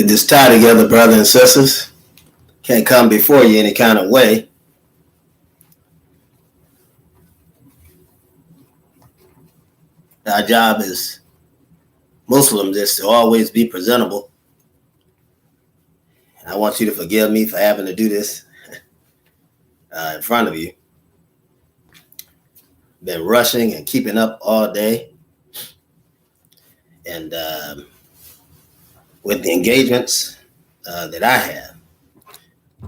Get this tie together, brothers and sisters. Can't come before you any kind of way. Our job as Muslims is to always be presentable. I want you to forgive me for having to do this in front of you. Been rushing and keeping up all day. And with the engagements that I have.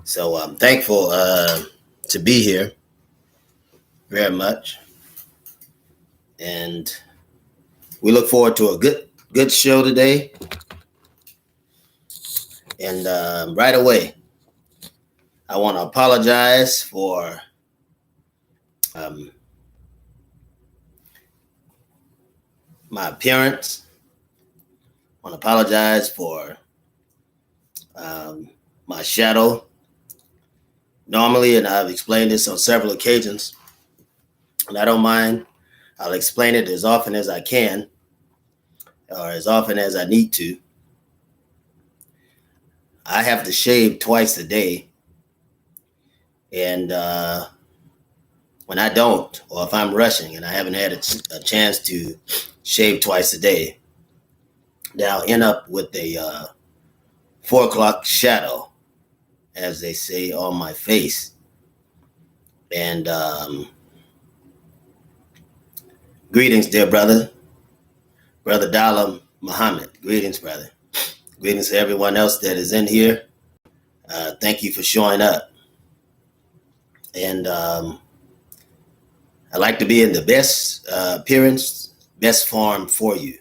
So I'm thankful to be here very much. And we look forward to a good show today. And right away, I want to apologize for my appearance. I want to apologize for my shadow. Normally, and I've explained this on several occasions, and I don't mind. I'll explain it as often as I can, or as often as I need to. I have to shave twice a day, and when I don't, or if I'm rushing and I haven't had a chance to shave twice a day, then I'll end up with a 4 o'clock shadow, as they say, on my face. And greetings, dear brother Dalam Muhammad. Greetings, brother. Greetings to everyone else that is in here. Thank you for showing up. And I'd like to be in the best appearance, best form for you.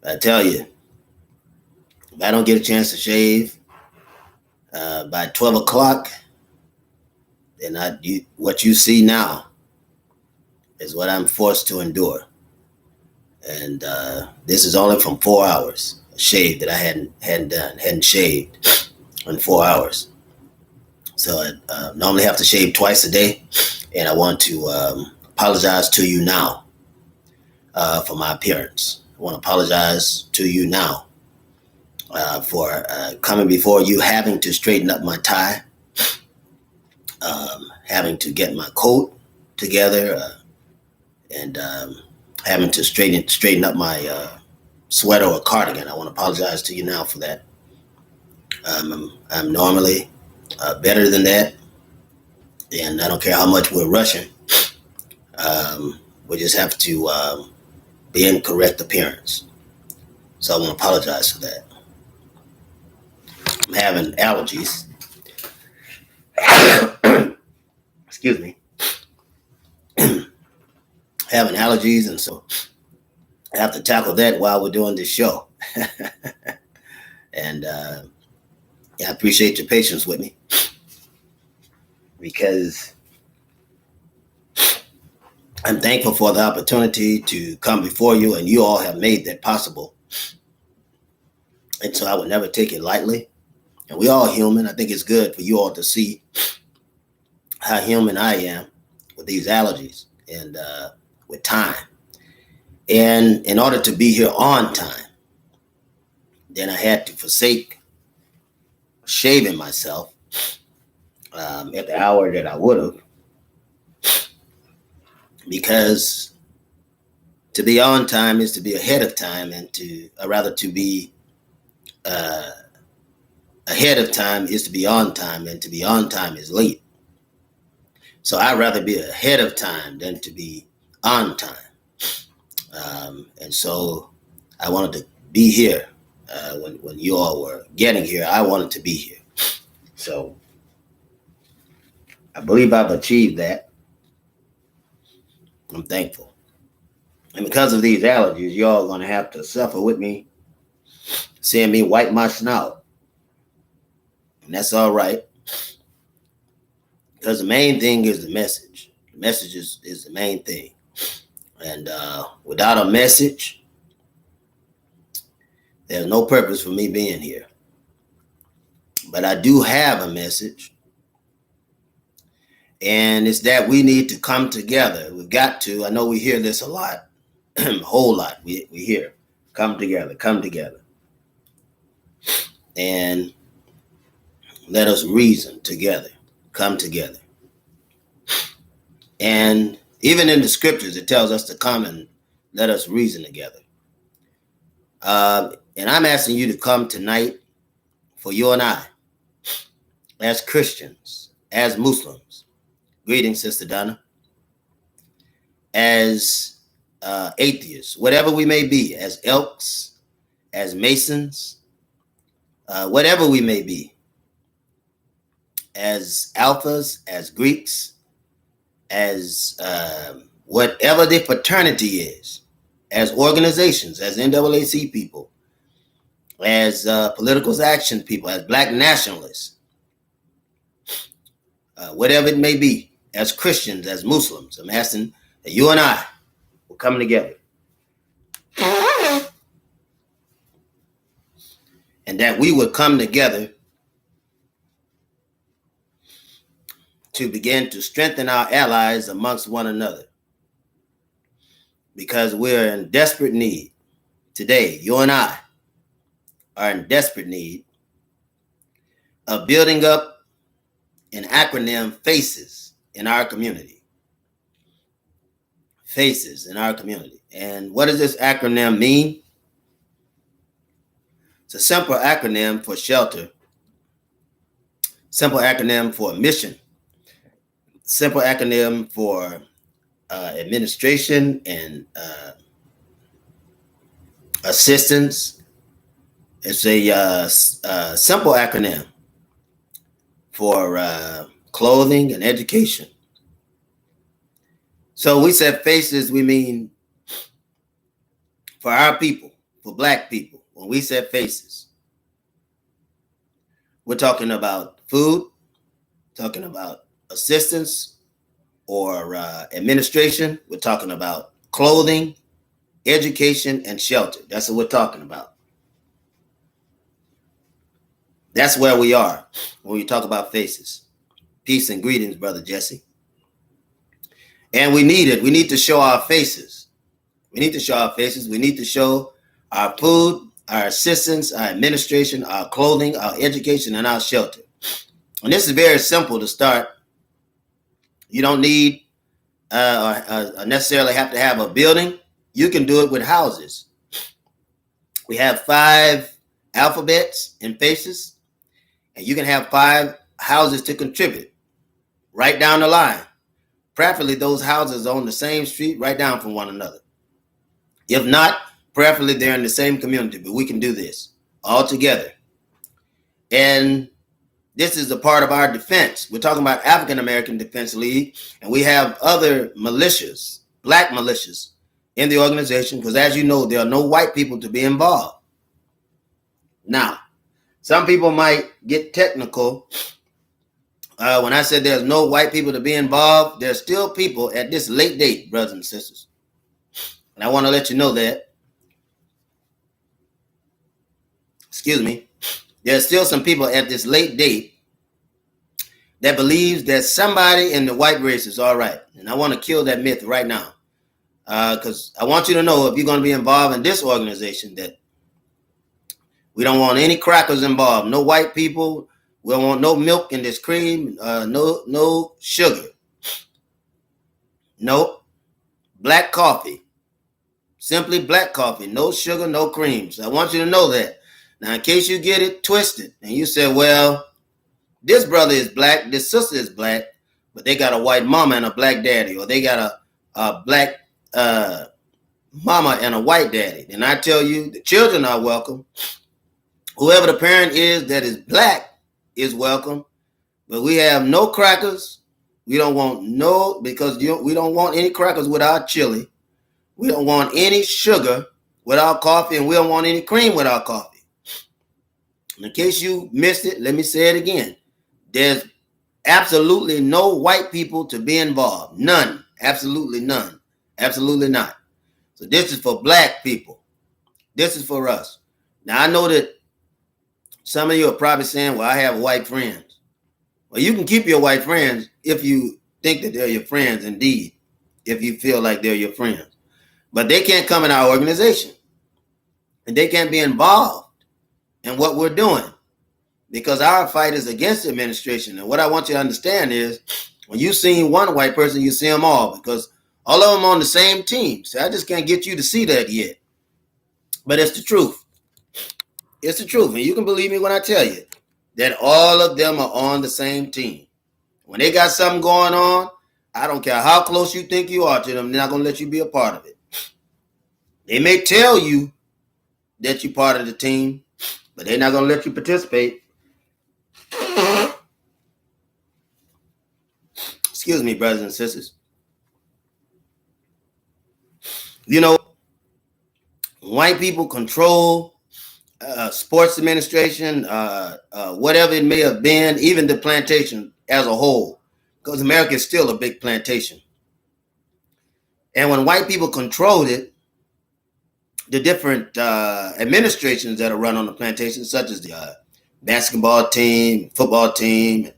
I tell you, if I don't get a chance to shave by 12 o'clock, then what you see now is what I'm forced to endure. And this is only from 4 hours, a shave that I hadn't shaved in 4 hours. So I normally have to shave twice a day, and I want to apologize to you now for my appearance. I want to apologize to you now for coming before you, having to straighten up my tie, having to get my coat together, and having to straighten up my sweater or cardigan. I want to apologize to you now for that. I'm normally better than that, and I don't care how much we're rushing. We just have to be in correct appearance. So I want to apologize for that. I'm having allergies. Excuse me. Having allergies, and so I have to tackle that while we're doing this show. And I appreciate your patience with me, because I'm thankful for the opportunity to come before you, and you all have made that possible. And so I would never take it lightly. And we all human. I think it's good for you all to see how human I am with these allergies and with time. And in order to be here on time, then I had to forsake shaving myself at the hour that I would have, because to be on time is to be ahead of time, and to be ahead of time is to be on time, and to be on time is late. So I'd rather be ahead of time than to be on time. And so I wanted to be here when you all were getting here. I wanted to be here. So I believe I've achieved that. I'm thankful. And because of these allergies, y'all are going to have to suffer with me, seeing me wipe my snout. And that's all right. Because the main thing is the message. The message is the main thing. And without a message, there's no purpose for me being here. But I do have a message. And it's that we need to come together. We've got to. I know we hear this a lot, a whole lot. We hear, come together, come together. and let us reason together, come together. And even in the scriptures, it tells us to come and let us reason together. And I'm asking you to come tonight for you and I, as Christians, as Muslims. Greetings, Sister Donna. As atheists, whatever we may be, as Elks, as Masons, whatever we may be, as Alphas, as Greeks, as whatever the fraternity is, as organizations, as NAACP people, as political action people, as Black nationalists, whatever it may be, as Christians, as Muslims. I'm asking that you and I will come together. And that we would come together to begin to strengthen our allies amongst one another. Because we're in desperate need today. You and I are in desperate need of building up an acronym, FACES, in our community. FACES in our community. And what does this acronym mean? It's a simple acronym for shelter, simple acronym for mission, simple acronym for administration and assistance. It's a simple acronym for clothing and education. So we said FACES, we mean for our people, for Black people. When we said FACES, we're talking about food, talking about assistance or administration. We're talking about clothing, education, and shelter. That's what we're talking about. That's where we are when we talk about FACES. Peace and greetings, Brother Jesse. And we need it. We need to show our faces. We need to show our faces. We need to show our food, our assistance, our administration, our clothing, our education, and our shelter. And this is very simple to start. You don't need or necessarily have to have a building. You can do it with houses. We have 5 alphabets in FACES, and you can have 5 houses to contribute right down the line. Preferably those houses on the same street, right down from one another. If not, preferably they're in the same community, but we can do this all together. And this is a part of our defense. We're talking about African American Defense League, and we have other militias, Black militias in the organization, because as you know, there are no white people to be involved. Now, some people might get technical. When I said there's no white people to be involved, there's still people at this late date, brothers and sisters. And I want to let you know that. Excuse me. There's still some people at this late date that believes that somebody in the white race is all right. And I want to kill that myth right now. Because I want you to know, if you're going to be involved in this organization, that we don't want any crackers involved. No white people. We don't want no milk in this cream. No sugar. No black coffee. Simply black coffee. No sugar, no cream. So I want you to know that. Now, in case you get it twisted and you say, well, this brother is Black, this sister is Black, but they got a white mama and a Black daddy, or they got a Black mama and a white daddy. And I tell you, the children are welcome. Whoever the parent is that is Black is welcome. But we have no crackers. We don't want we don't want any crackers with our chili. We don't want any sugar with our coffee, and we don't want any cream with our coffee. In case you missed it, let me say it again. There's absolutely no white people to be involved. None. Absolutely none. Absolutely not. So this is for Black people. This is for us. Now, I know that some of you are probably saying, well, I have white friends. Well, you can keep your white friends if you think that they're your friends, indeed, if you feel like they're your friends. But they can't come in our organization. And they can't be involved in what we're doing. because our fight is against the administration. And what I want you to understand is, when you see one white person, you see them all, because all of them on the same team. So I just can't get you to see that yet. But it's the truth. It's the truth. And you can believe me when I tell you that all of them are on the same team. When they got something going on, I don't care how close you think you are to them, they're not going to let you be a part of it. They may tell you that you're part of the team, but they're not going to let you participate. Excuse me, brothers and sisters. You know, white people control sports administration, whatever it may have been, even the plantation as a whole, because America is still a big plantation. And when white people controlled it, the different administrations that are run on the plantation, such as the basketball team, football team,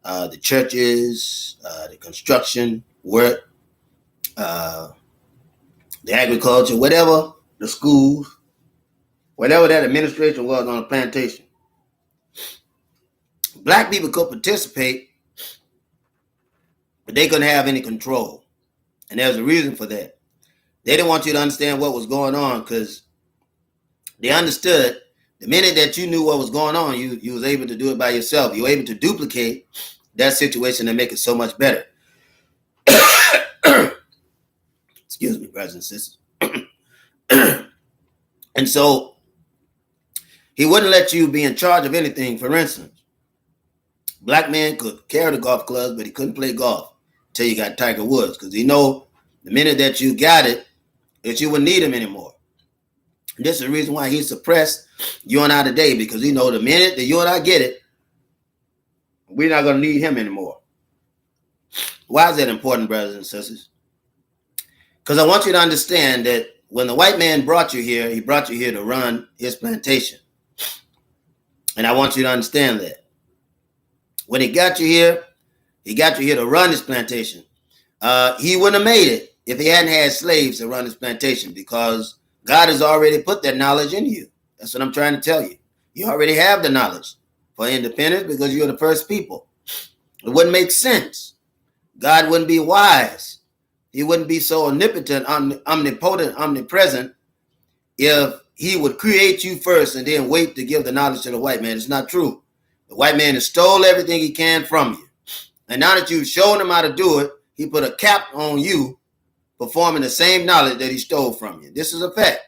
the churches, the construction work, the agriculture, whatever, the schools, whatever that administration was on the plantation, black people could participate, but they couldn't have any control. And there's a reason for that. They didn't want you to understand what was going on, because they understood the minute that you knew what was going on, you was able to do it by yourself. You were able to duplicate that situation and make it so much better. Excuse me, brothers and sisters. And so he wouldn't let you be in charge of anything. For instance, black men could carry the golf clubs, but he couldn't play golf until you got Tiger Woods, because he know the minute that you got it, that you wouldn't need him anymore. And this is the reason why he suppressed you and I today, because he know the minute that you and I get it, we're not going to need him anymore. Why is that important, brothers and sisters? Because I want you to understand that when the white man brought you here, he brought you here to run his plantation. And I want you to understand that. When he got you here to run his plantation. He wouldn't have made it if he hadn't had slaves to run his plantation, because God has already put that knowledge in you. That's what I'm trying to tell you. You already have the knowledge for independence because you're the first people. It wouldn't make sense. God wouldn't be wise. He wouldn't be so omnipotent, omnipotent, omnipresent if he would create you first and then wait to give the knowledge to the white man. It's not true. The white man has stole everything he can from you. And now that you've shown him how to do it, he put a cap on you performing the same knowledge that he stole from you. This is a fact.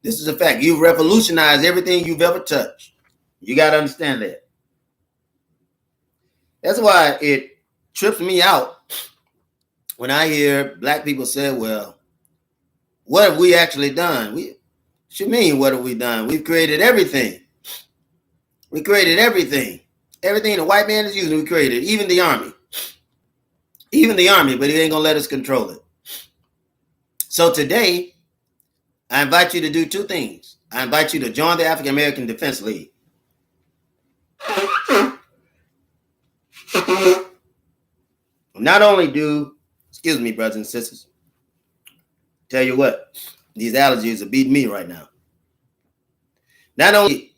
This is a fact. You've revolutionized everything you've ever touched. You got to understand that. That's why it trips me out when I hear black people say, well, what have we actually done? What you mean, what have we done? We've created everything. We created everything. Everything the white man is using, we created. Even the army. Even the army, but he ain't going to let us control it. So today, I invite you to do two things. I invite you to join the African American Defense League. Not only excuse me, brothers and sisters, tell you what, these allergies are beating me right now. Not only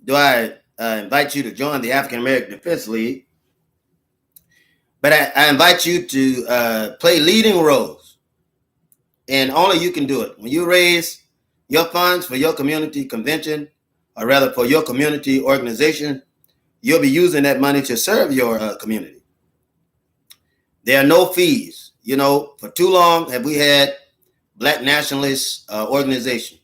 do I invite you to join the African American Defense League, but I invite you to play leading roles. And only you can do it. When you raise your funds for your community convention, or rather for your community organization, you'll be using that money to serve your community. There are no fees. You know, for too long have we had black nationalist organization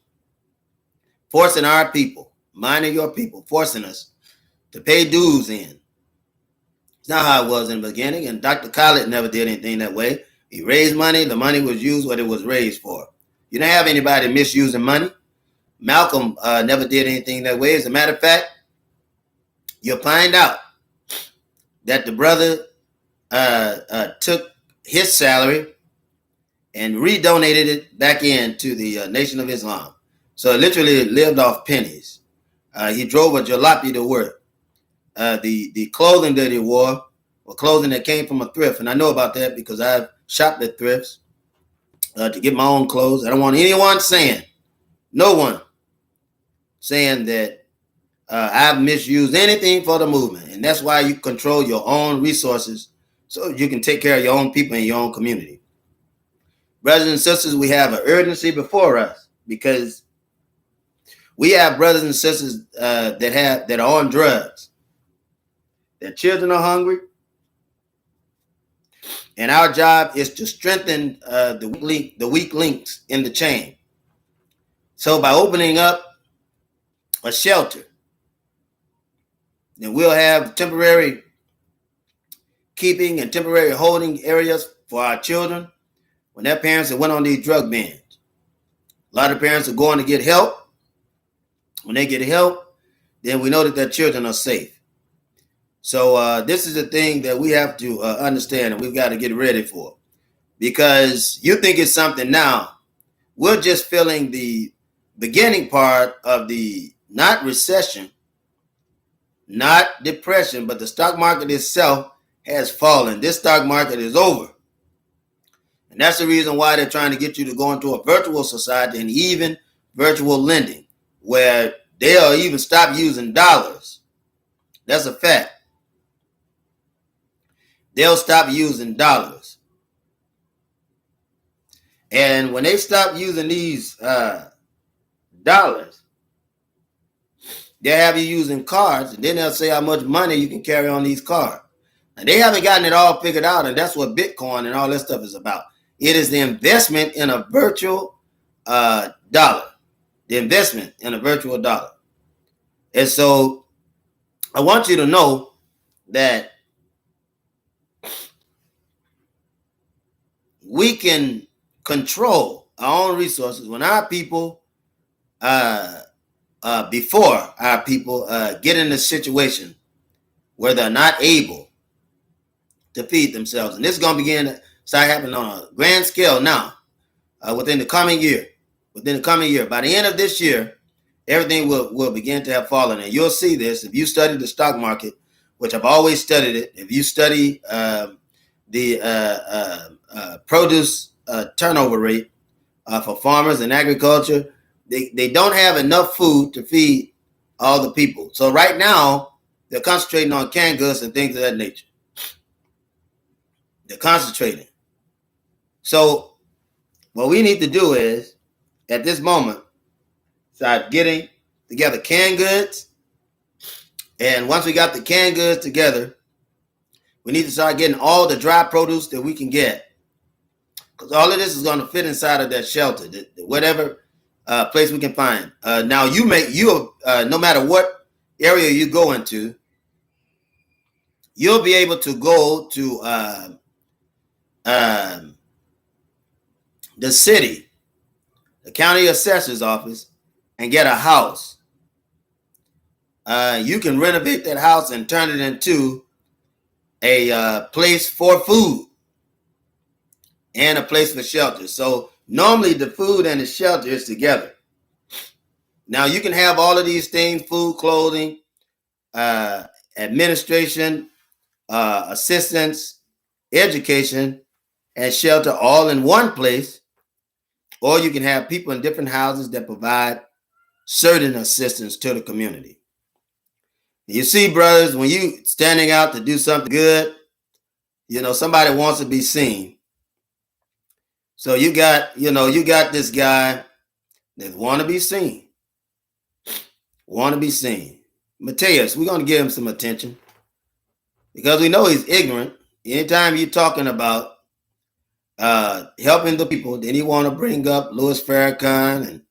forcing our people, mine and your people, forcing us to pay dues in. It's not how it was in the beginning, and Dr. Khaled never did anything that way. He raised money. The money was used what it was raised for. You don't have anybody misusing money. Malcolm never did anything that way. As a matter of fact, you'll find out that the brother took his salary and redonated it back into the Nation of Islam. So it literally lived off pennies. He drove a jalopy to work. The clothing that he wore were clothing that came from a thrift. And I know about that because I've shopped at thrifts to get my own clothes. I don't want anyone saying, no one saying that I've misused anything for the movement. And that's why you control your own resources so you can take care of your own people in your own community. Brothers and sisters, we have an urgency before us because we have brothers and sisters that are on drugs. Their children are hungry. And our job is to strengthen the weak links in the chain. So by opening up a shelter, then we'll have temporary keeping and temporary holding areas for our children when their parents have went on these drug bans. A lot of parents are going to get help. When they get help, then we know that their children are safe. So this is the thing that we have to understand and we've got to get ready for. Because you think it's something now. We're just feeling the beginning part of the not recession, not depression, but the stock market itself has fallen. This stock market is over. And that's the reason why they're trying to get you to go into a virtual society and even virtual lending, where they'll even stop using dollars. That's a fact. They'll stop using dollars. And when they stop using these dollars, they'll have you using cards, and then they'll say how much money you can carry on these cards. And they haven't gotten it all figured out, and that's what Bitcoin and all that stuff is about. It is the investment in a virtual dollar. The investment in a virtual dollar. And so I want you to know that we can control our own resources when our people, before our people get in a situation where they're not able to feed themselves. And this is going to begin to start happening on a grand scale now, within the coming year. Within the coming year. By the end of this year, everything will begin to have fallen. And you'll see this if you study the stock market, which I've always studied it. If you study the produce turnover rate for farmers and agriculture, they don't have enough food to feed all the people. So right now, they're concentrating on canned goods and things of that nature. They're concentrating. So what we need to do is, at this moment, start getting together canned goods. And once we got the canned goods together, we need to start getting all the dry produce that we can get. Because all of this is going to fit inside of that shelter, whatever place we can find. Now, no matter what area you go into, you'll be able to go to the city, the county assessor's office, and get a house. You can renovate that house and turn it into a place for food and a place for shelter. So normally the food and the shelter is together. Now you can have all of these things: food, clothing, administration, assistance, education, and shelter all in one place. Or you can have people in different houses that provide certain assistance to the community. You see, brothers, when you standing out to do something good, somebody wants to be seen. So you got this guy that want to be seen. Want to be seen. Mateus, we're going to give him some attention because we know he's ignorant. Anytime you're talking about helping the people, then you want to bring up Louis Farrakhan and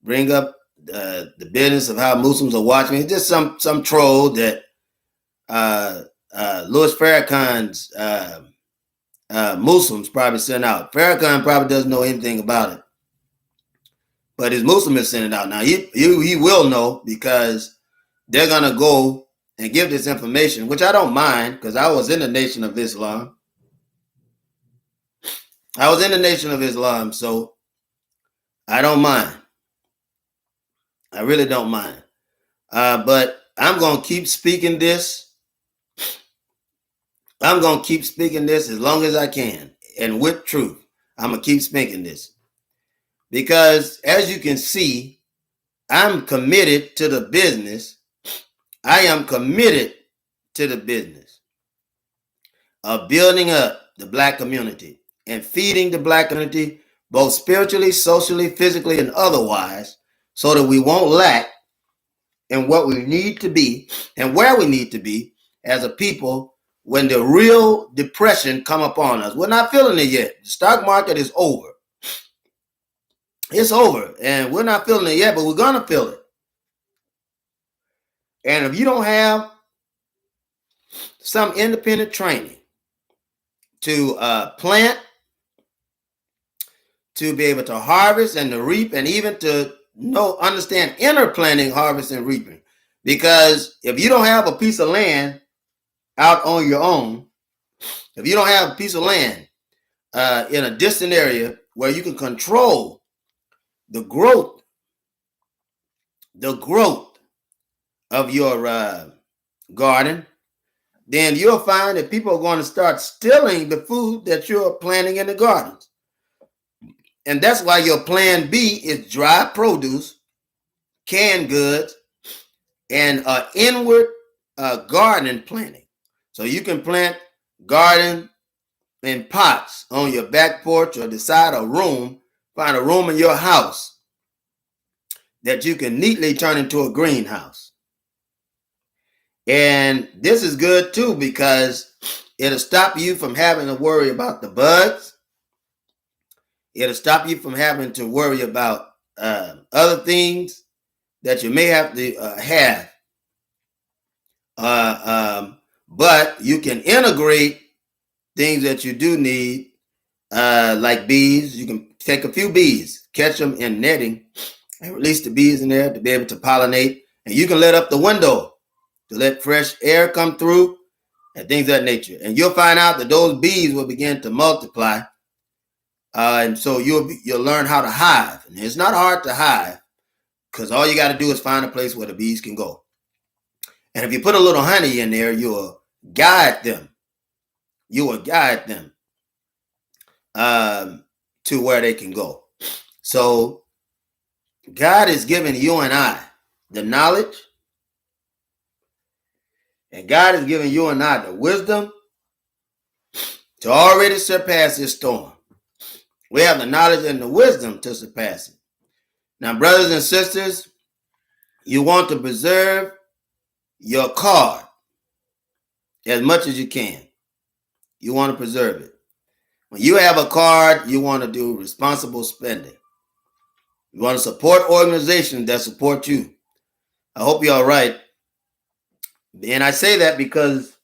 bring up the business of how Muslims are watching. It's just some troll that Louis Farrakhan's Muslims probably sent out. Farrakhan probably doesn't know anything about it, but his Muslim is sending it out. Now he will know because they're gonna go and give this information, which I don't mind because I was in the Nation of Islam. So I don't mind. I really don't mind. But I'm going to keep speaking this. I'm going to keep speaking this as long as I can. And with truth, I'm going to keep speaking this. Because as you can see, I'm committed to the business I am committed to the business of building up the Black community and feeding the Black community both spiritually, socially, physically, and otherwise, so that we won't lack in what we need to be and where we need to be as a people when the real depression come upon us. We're not feeling it yet. The stock market is over. It's over, and we're not feeling it yet, but we're going to feel it. And if you don't have some independent training to plant, to be able to harvest and to reap, and even to understand inner planting, harvest, and reaping. Because if you don't have a piece of land out on your own, if you don't have a piece of land in a distant area where you can control the growth of your garden, then you'll find that people are going to start stealing the food that you're planting in the gardens. And that's why your plan B is dry produce, canned goods, and inward garden planting. So you can plant garden in pots on your back porch or the side of a room. Find a room in your house that you can neatly turn into a greenhouse. And this is good too, because it'll stop you from having to worry about the bugs. It'll stop you from having to worry about other things that you may have to have. But you can integrate things that you do need, like bees. You can take a few bees, catch them in netting, and release the bees in there to be able to pollinate. And you can let up the window to let fresh air come through and things of that nature. And you'll find out that those bees will begin to multiply. And so you'll learn how to hive. And it's not hard to hive, because all you got to do is find a place where the bees can go. And if you put a little honey in there, you'll guide them. You will guide them to where they can go. So God is giving you and I the knowledge, and God is giving you and I the wisdom to already surpass this storm. We have the knowledge and the wisdom to surpass it. Now, brothers and sisters, you want to preserve your card as much as you can. You want to preserve it. When you have a card, you want to do responsible spending. You want to support organizations that support you. I hope you're all right. And I say that because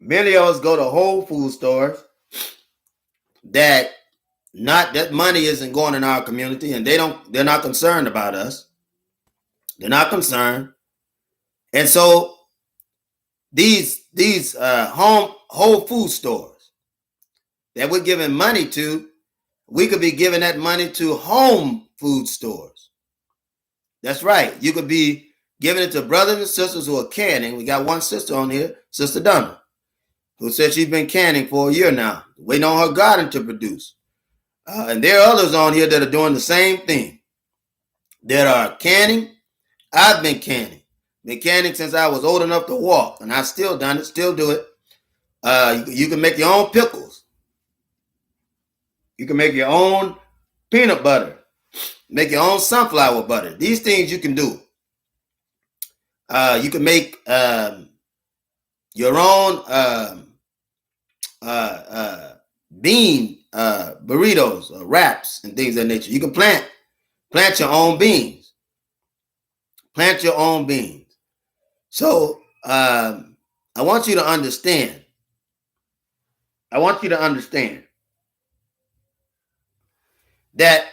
many of us go to Whole Food stores that money isn't going in our community, and they're not concerned about us. They're not concerned. And so these Whole Food stores that we're giving money to, we could be giving that money to home food stores. That's right. You could be giving it to brothers and sisters who are canning. We got one sister on here, Sister Donna, who said she's been canning for a year now, waiting on her garden to produce. And there are others on here that are doing the same thing, that are canning. I've been canning. Been canning since I was old enough to walk, and I've still done it, still do it. You can make your own pickles. You can make your own peanut butter. Make your own sunflower butter. These things you can do. You can make your own bean burritos or wraps and things of that nature. You can plant your own beans. Plant your own beans. So I want you to understand. I want you to understand that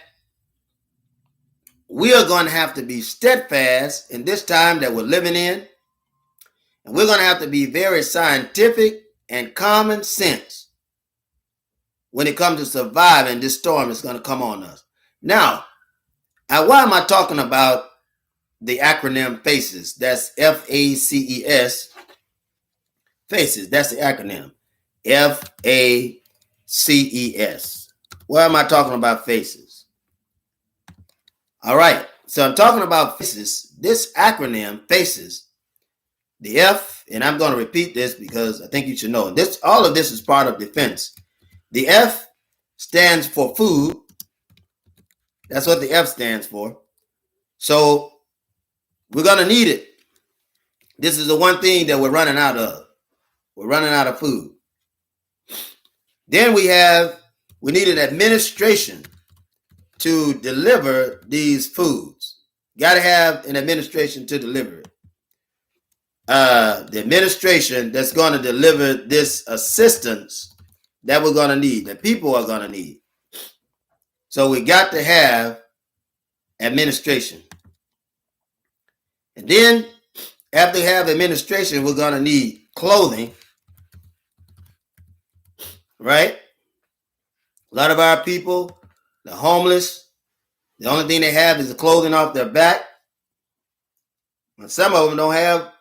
we are going to have to be steadfast in this time that we're living in. And we're going to have to be very scientific and common sense when it comes to surviving this storm that's going to come on us. Now, why am I talking about the acronym FACES? That's FACES. FACES, that's the acronym. FACES. Why am I talking about FACES? All right, so I'm talking about FACES. This acronym, FACES, The F, and I'm going to repeat this because I think you should know this. All of this is part of defense. The F stands for food. That's what the F stands for. So we're going to need it. This is the one thing that we're running out of. We're running out of food. Then we need an administration to deliver these foods. Got to have an administration to deliver it. The administration that's going to deliver this assistance that we're going to need, that people are going to need. So we got to have administration. And then after we have administration, we're going to need clothing, right? A lot of our people, the homeless, the only thing they have is the clothing off their back. And some of them don't have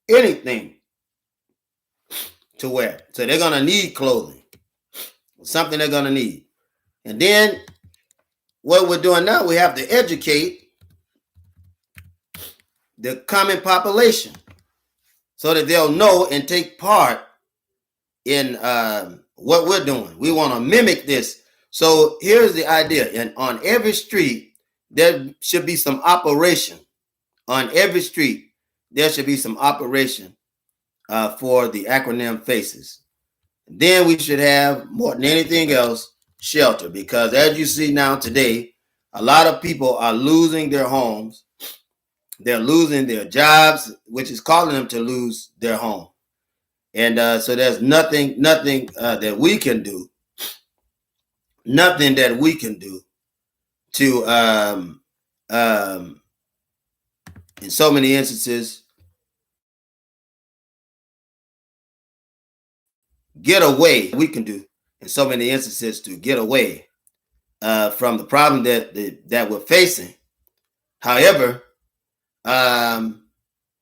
anything to wear. So they're going to need clothing, something they're going to need. And then what we're doing now, we have to educate the common population so that they'll know and take part in what we're doing. We want to mimic this. So here's the idea. And on every street, there should be some operation. On every street, there should be some operation for the acronym FACES. Then we should have, more than anything else, shelter. Because as you see now today, a lot of people are losing their homes. They're losing their jobs, which is causing them to lose their home. And so there's nothing that we can do. Nothing that we can do to, in so many instances, get away. We can do in so many instances to get away from the problem that we're facing. However,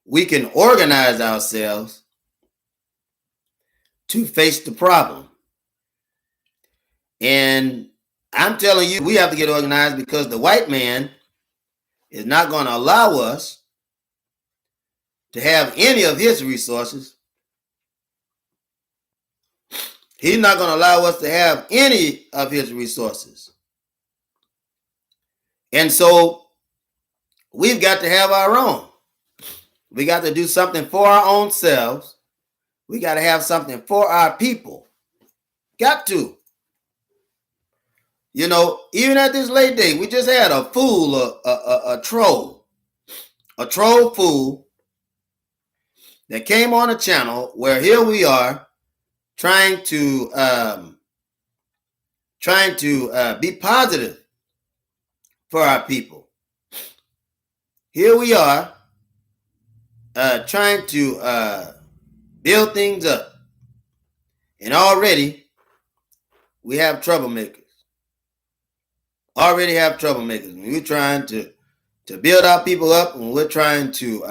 we can organize ourselves to face the problem. And I'm telling you, we have to get organized because the white man is not going to allow us to have any of his resources. He's not going to allow us to have any of his resources. And so we've got to have our own. We got to do something for our own selves. We got to have something for our people. Got to. You know, even at this late day, we just had a fool, a troll fool that came on a channel where here we are trying to be positive for our people. Here we are trying to build things up, and already we have troublemakers. Already have troublemakers. When we're trying to build our people up, when we're trying to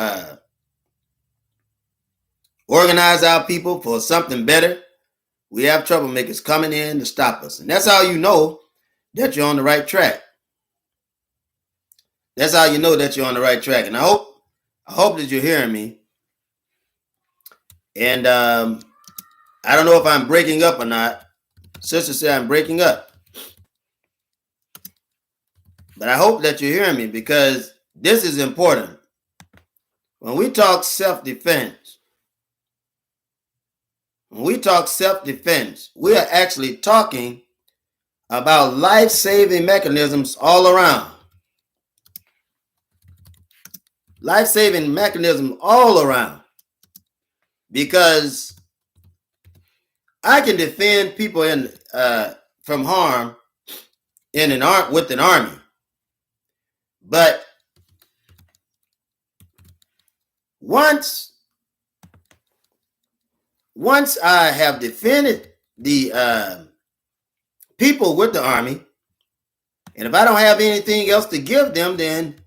organize our people for something better, we have troublemakers coming in to stop us. And that's how you know that you're on the right track. That's how you know that you're on the right track. And I hope that you're hearing me. And I don't know if I'm breaking up or not. Sister said I'm breaking up. But I hope that you're hearing me because this is important. When we talk self-defense, we are actually talking about life-saving mechanisms all around. Life-saving mechanisms all around. Because I can defend people from harm with an army. But once I have defended the people with the army, and if I don't have anything else to give them, then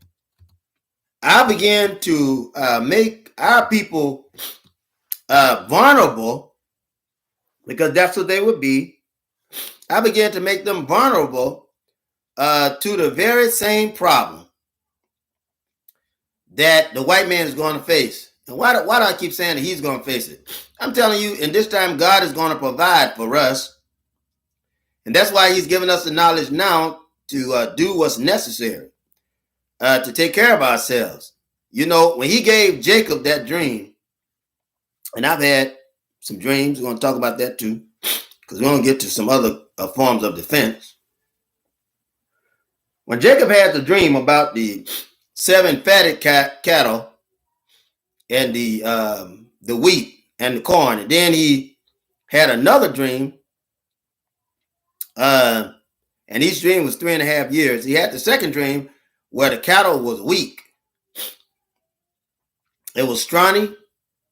I begin to make our people vulnerable, because that's what they would be. I began to make them vulnerable to the very same problem that the white man is going to face. And why do I keep saying that he's going to face it? I'm telling you, in this time, God is going to provide for us. And that's why he's giving us the knowledge now to do what's necessary to take care of ourselves. You know, when he gave Jacob that dream, and I've had some dreams, we're going to talk about that too, because we're going to get to some other forms of defense. When Jacob had the dream about the 7 fatted cattle and the wheat and the corn, and then he had another dream, and each dream was 3.5 years. He had the second dream where the cattle was weak. It was scrawny.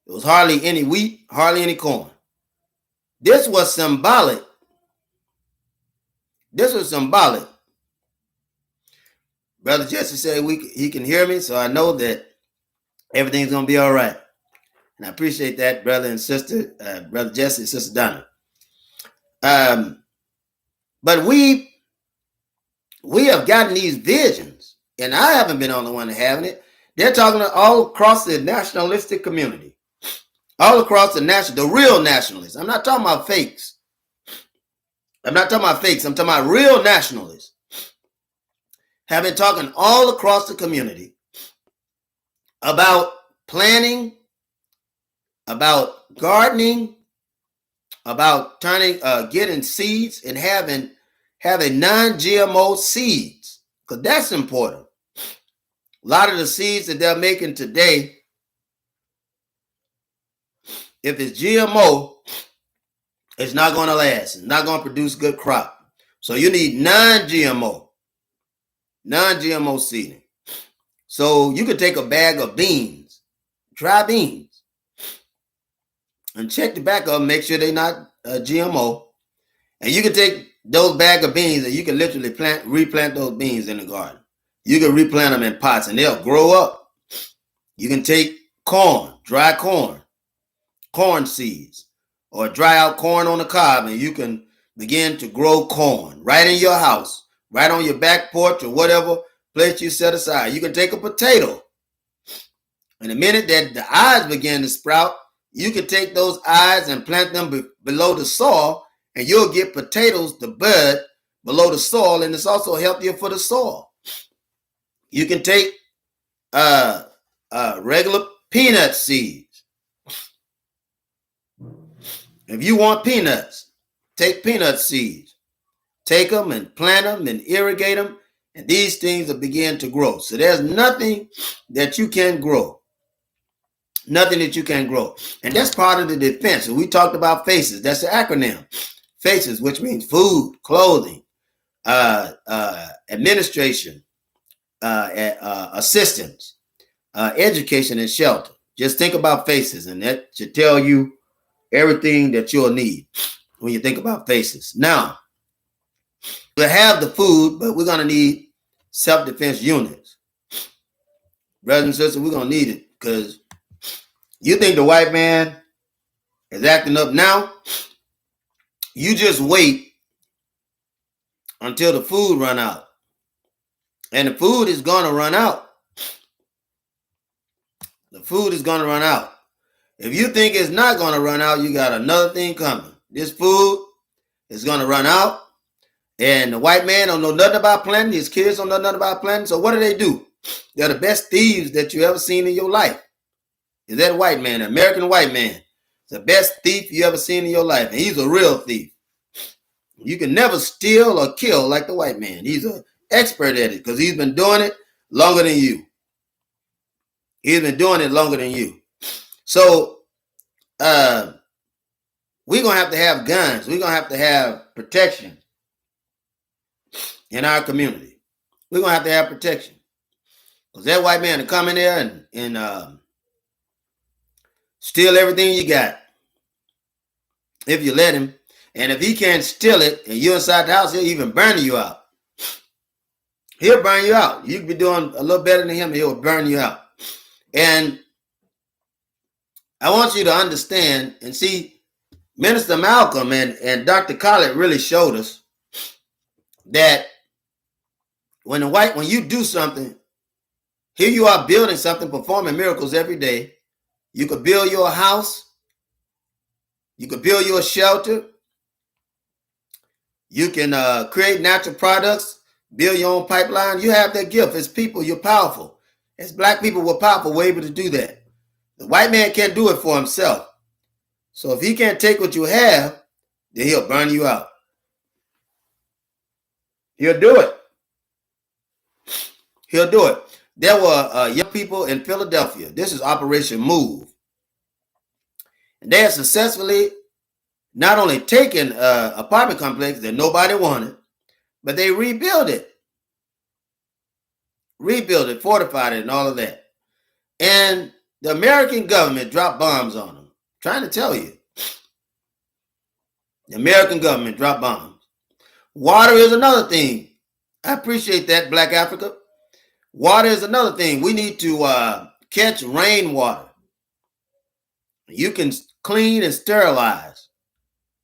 It was hardly any wheat, hardly any corn. This was symbolic. Brother Jesse said he can hear me, so I know that everything's going to be all right. And I appreciate that, brother and sister, Brother Jesse and Sister Donna. But we have gotten these visions, and I haven't been the only one having it. They're talking all across the nationalistic community, all across the real nationalists. I'm not talking about fakes. I'm talking about real nationalists. Have been talking all across the community about planning, about gardening, about getting seeds and having non-GMO seeds, because that's important. A lot of the seeds that they're making today, if it's GMO, it's not going to last. It's not going to produce good crop. So you need non-GMO seeding. So you could take a bag of beans, dry beans, and check the back of them, make sure they're not GMO. And you can take those bag of beans and you can literally replant those beans in the garden. You can replant them in pots and they'll grow up. You can take dry corn seeds, or dry out corn on the cob, and you can begin to grow corn right in your house, right on your back porch or whatever place you set aside. You can take a potato, and the minute that the eyes begin to sprout, you can take those eyes and plant them below the soil, and you'll get potatoes to bud below the soil, and it's also healthier for the soil. You can take regular peanut seeds. If you want peanuts, take peanut seeds. Take them and plant them and irrigate them, and these things will begin to grow. So there's nothing that you can grow. Nothing that you can grow. And that's part of the defense. So we talked about FACES. That's the acronym. FACES, which means food, clothing, administration, assistance, education, and shelter. Just think about FACES, and that should tell you everything that you'll need when you think about FACES. Now, we'll have the food, but we're going to need self-defense units. Brothers and sisters, we're going to need it, because you think the white man is acting up now? You just wait until the food run out. And the food is going to run out. The food is going to run out. If you think it's not going to run out, you got another thing coming. This food is going to run out. And the white man don't know nothing about planting. His kids don't know nothing about planting. So what do? They're the best thieves that you ever seen in your life. Is that white man, the American white man? The best thief you ever seen in your life. And he's a real thief. You can never steal or kill like the white man. He's an expert at it because he's been doing it longer than you. He's been doing it longer than you. So we're going to have guns. We're going to have protection in our community. We're going to have protection. Because that white man to come in there and steal everything you got, if you let him. And if he can't steal it and you're inside the house, he'll even burn you out. He'll burn you out. You can be doing a little better than him, and he'll burn you out. And I want you to understand and see, Minister Malcolm and Dr. Collett really showed us that when you do something, here you are building something, performing miracles every day. You could build your house. You could build your shelter. You can create natural products, build your own pipeline. You have that gift. As people, you're powerful. As black people, we're powerful. We're able to do that. The white man can't do it for himself. So if he can't take what you have, then he'll burn you out. He'll do it. He'll do it. There were young people in Philadelphia. This is Operation Move. And they have successfully not only taken an apartment complex that nobody wanted, but they rebuilt it. Rebuilt it, fortified it, and all of that. And the American government dropped bombs on them. I'm trying to tell you. The American government dropped bombs. Water is another thing. I appreciate that, Black Africa. Water is another thing. We need to catch rainwater. You can clean and sterilize.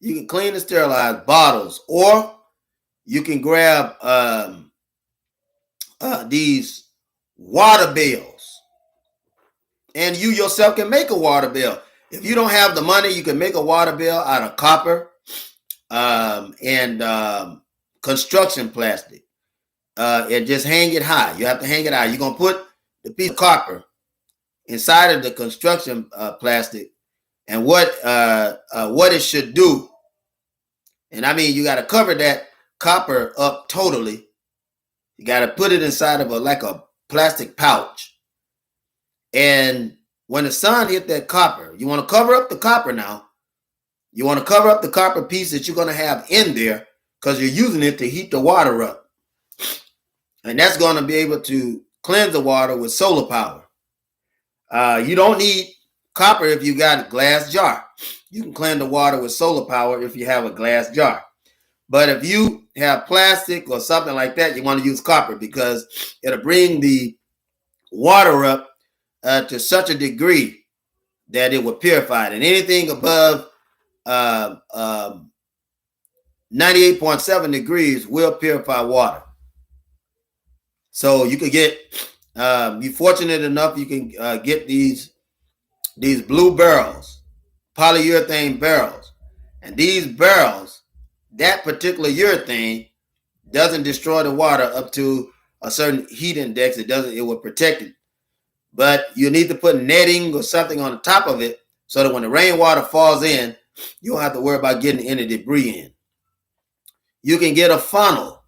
You can clean and sterilize bottles, or you can grab these water bills, and you yourself can make a water bill. If you don't have the money, you can make a water bill out of copper and construction plastic. And just hang it high. You have to hang it high. You're going to put the piece of copper inside of the construction plastic, and what it should do. And I mean, you got to cover that copper up totally. You got to put it inside of like a plastic pouch. And when the sun hit that copper, you want to cover up the copper now. You want to cover up the copper piece that you're going to have in there, because you're using it to heat the water up. And that's going to be able to cleanse the water with solar power. You don't need copper if you got a glass jar. You can cleanse the water with solar power if you have a glass jar. But if you have plastic or something like that, you want to use copper, because it'll bring the water up to such a degree that it will purify it. And anything above 98.7 degrees will purify water. So you could get, you're fortunate enough, you can get these blue barrels, polyurethane barrels. And these barrels, that particular urethane doesn't destroy the water up to a certain heat index. It will protect it. But you need to put netting or something on the top of it so that when the rainwater falls in, you don't have to worry about getting any debris in. You can get a funnel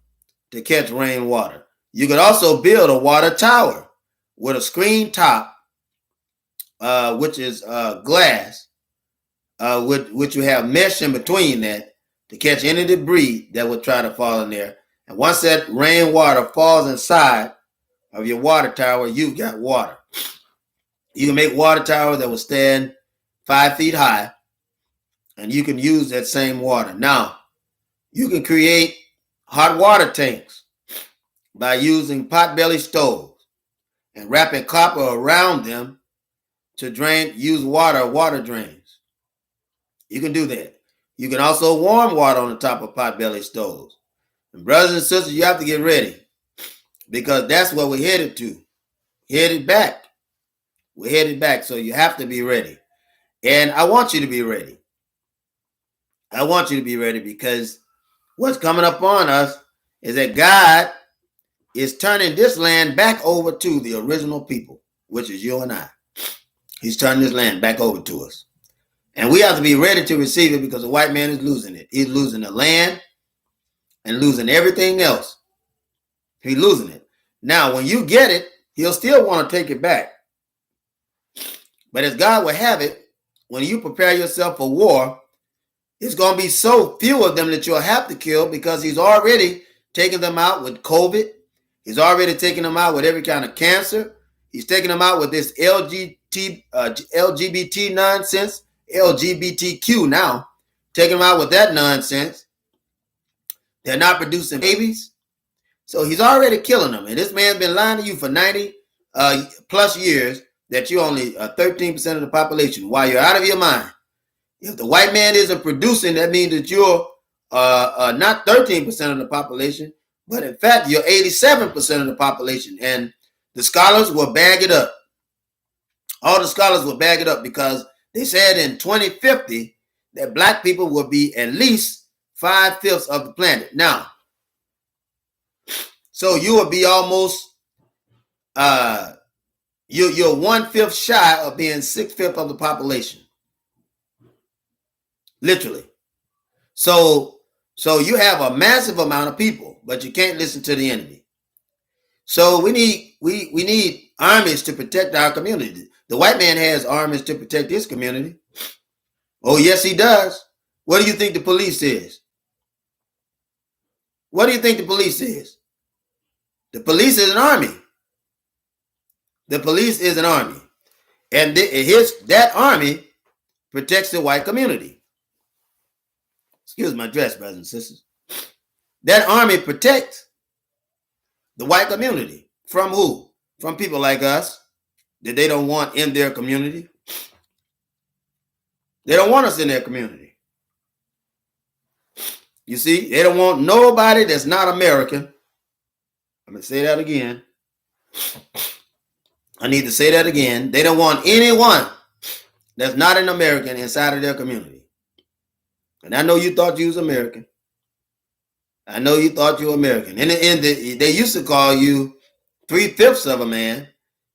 to catch rainwater. You could also build a water tower with a screen top, which is glass, which you have mesh in between that to catch any debris that would try to fall in there. And once that rainwater falls inside of your water tower, you've got water. You can make water towers that will stand 5 feet high, and you can use that same water. Now, you can create hot water tanks by using potbelly stoves and wrapping copper around them to use water drains. You can do that. You can also warm water on the top of potbelly stoves. And brothers and sisters, you have to get ready, because that's what we're headed to. Headed back. We're headed back, so you have to be ready. And I want you to be ready. I want you to be ready, because what's coming up on us is that God is turning this land back over to the original people, which is you and I. He's turning this land back over to us. And we have to be ready to receive it, because the white man is losing it. He's losing the land and losing everything else. He's losing it. Now, when you get it, he'll still want to take it back. But as God will have it, when you prepare yourself for war, it's going to be so few of them that you'll have to kill, because he's already taking them out with COVID. He's already taking them out with every kind of cancer. He's taking them out with this LGBT nonsense, LGBTQ now, taking them out with that nonsense. They're not producing babies. So he's already killing them. And this man's been lying to you for 90 plus years that you're only 13% of the population, while you're out of your mind. If the white man isn't producing, that means that you're not 13% of the population, but in fact, you're 87% of the population. And the scholars will bag it up. All the scholars will back it up because they said in 2050 that black people will be at least 5/5 of the planet. Now, so you will be almost you're 1/5 shy of being 6/5 of the population. Literally. So you have a massive amount of people, but you can't listen to the enemy. So we need armies to protect our community. The white man has armies to protect his community. Oh, yes, he does. What do you think the police is? What do you think the police is? The police is an army. The police is an army. And that army protects the white community. Excuse my dress, brothers and sisters. That army protects the white community. From who? From people like us that they don't want in their community. They don't want us in their community. You see, they don't want nobody that's not American. I'm going to say that again. I need to say that again. They don't want anyone that's not an American inside of their community. And I know you thought you was American. I know you thought you were American. And they used to call you 3/5 of a man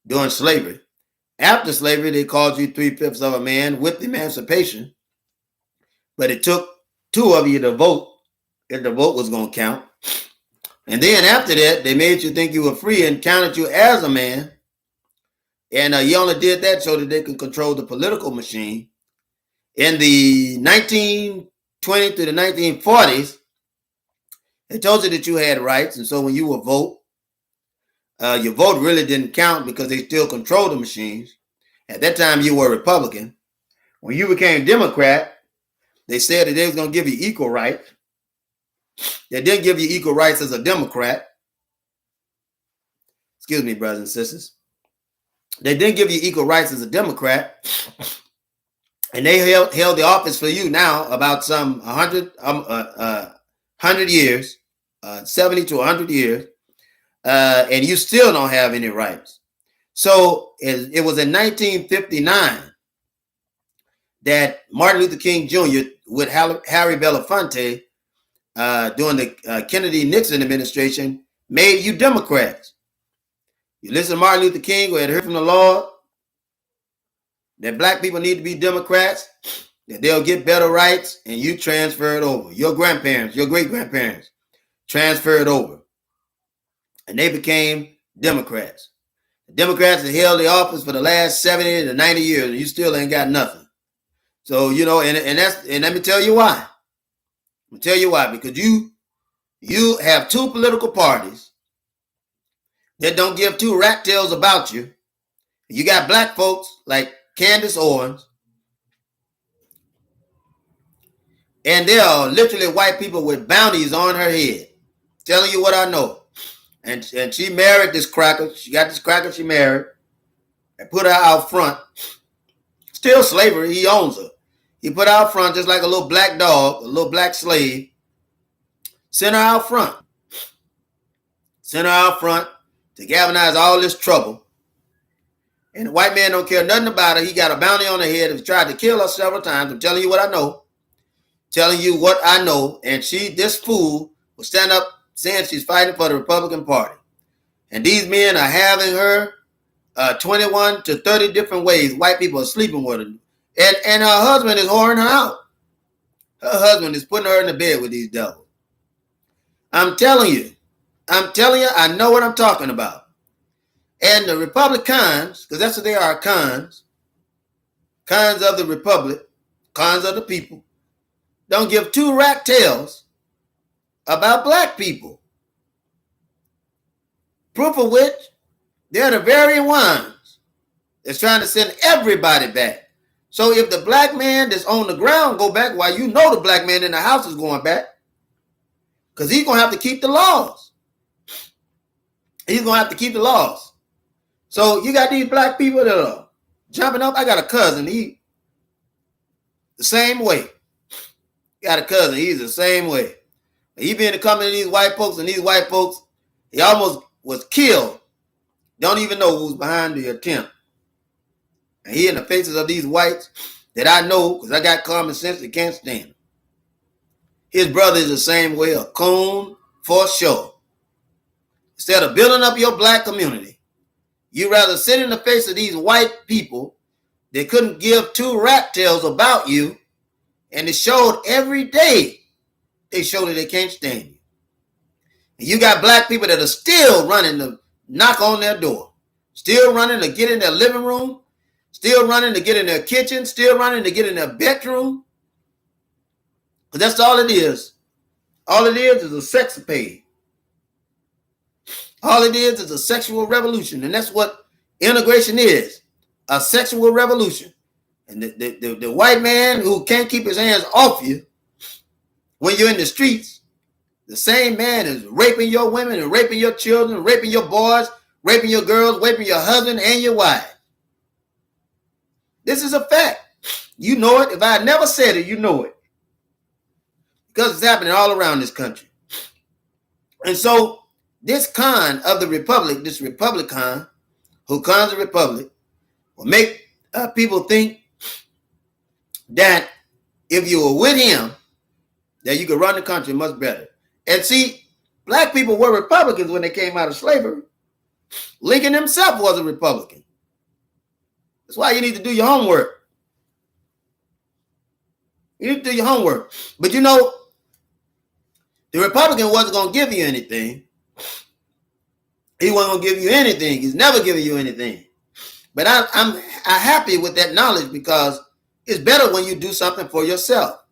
during slavery. After slavery, they called you 3/5 of a man with emancipation. But it took 2 of you to vote if the vote was going to count. And then after that, they made you think you were free and counted you as a man. And you only did that so that they could control the political machine. In the 1920s to the 1940s, they told you that you had rights. And so when you would vote, your vote really didn't count because they still controlled the machines. At that time, you were Republican. When you became Democrat, they said that they was going to give you equal rights. They didn't give you equal rights as a Democrat. Excuse me, brothers and sisters. They didn't give you equal rights as a Democrat. And they held the office for you now about some 100 years, 70 to 100 years, and you still don't have any rights. So it was in 1959 that Martin Luther King Jr. with Harry Belafonte during the Kennedy-Nixon administration made you Democrats. You listen to Martin Luther King, who had heard from the Lord that black people need to be Democrats, that they'll get better rights, and you transferred over. Your grandparents, your great-grandparents transferred over, and they became Democrats. The Democrats have held the office for the last 70 to 90 years, and you still ain't got nothing. So, you know, and let me tell you why. I'll tell you why, because you have 2 political parties that don't give 2 rat tails about you. You got black folks like Candace Owens, and they are literally white people with bounties on her head. Telling you what I know. And she married this cracker. She got this cracker she married and put her out front. Still slavery, he owns her. He put her out front just like a little black dog, a little black slave. Sent her out front. Sent her out front to galvanize all this trouble. And the white man don't care nothing about her. He got a bounty on her head. He tried to kill her several times. I'm telling you what I know. Telling you what I know. And this fool will stand up saying she's fighting for the Republican Party. And these men are having her 21 to 30 different ways. White people are sleeping with her. And her husband is whoring her out. Her husband is putting her in the bed with these devils. I'm telling you, I know what I'm talking about. And the Republicans, because that's what they are, cons of the Republic, cons of the people, don't give 2 rat tails about black people. Proof of which, they're the very ones that's trying to send everybody back. So if the black man that's on the ground go back, why you know the black man in the house is going back, because he's going to have to keep the laws. He's going to have to keep the laws. So you got these black people that are jumping up. I got a cousin. He the same way. Got a cousin. He's the same way. He been to come to these white folks, and these white folks, he almost was killed. Don't even know who's behind the attempt. And he in the faces of these whites that I know, because I got common sense, that can't stand him. His brother is the same way, a coon for sure. Instead of building up your black community, you rather sit in the face of these white people that couldn't give two rat tails about you, and it showed every day. They show that they can't stand you. And you got black people that are still running to knock on their door, still running to get in their living room, still running to get in their kitchen, still running to get in their bedroom. Because that's all it is. All it is a sexapade. All it is a sexual revolution. And that's what integration is, a sexual revolution. And the white man who can't keep his hands off you when you're in the streets, the same man is raping your women and raping your children, raping your boys, raping your girls, raping your husband and your wife. This is a fact. You know it. If I had never said it, you know it. Because it's happening all around this country. And so this con of the republic, this Republican who cons the republic, will make people think that if you were with him, that you could run the country much better. And see, black people were Republicans when they came out of slavery. Lincoln himself was a Republican. That's why you need to do your homework. You need to do your homework. But you know, the Republican wasn't going to give you anything. He wasn't going to give you anything. He's never giving you anything. But I'm happy with that knowledge, because it's better when you do something for yourself.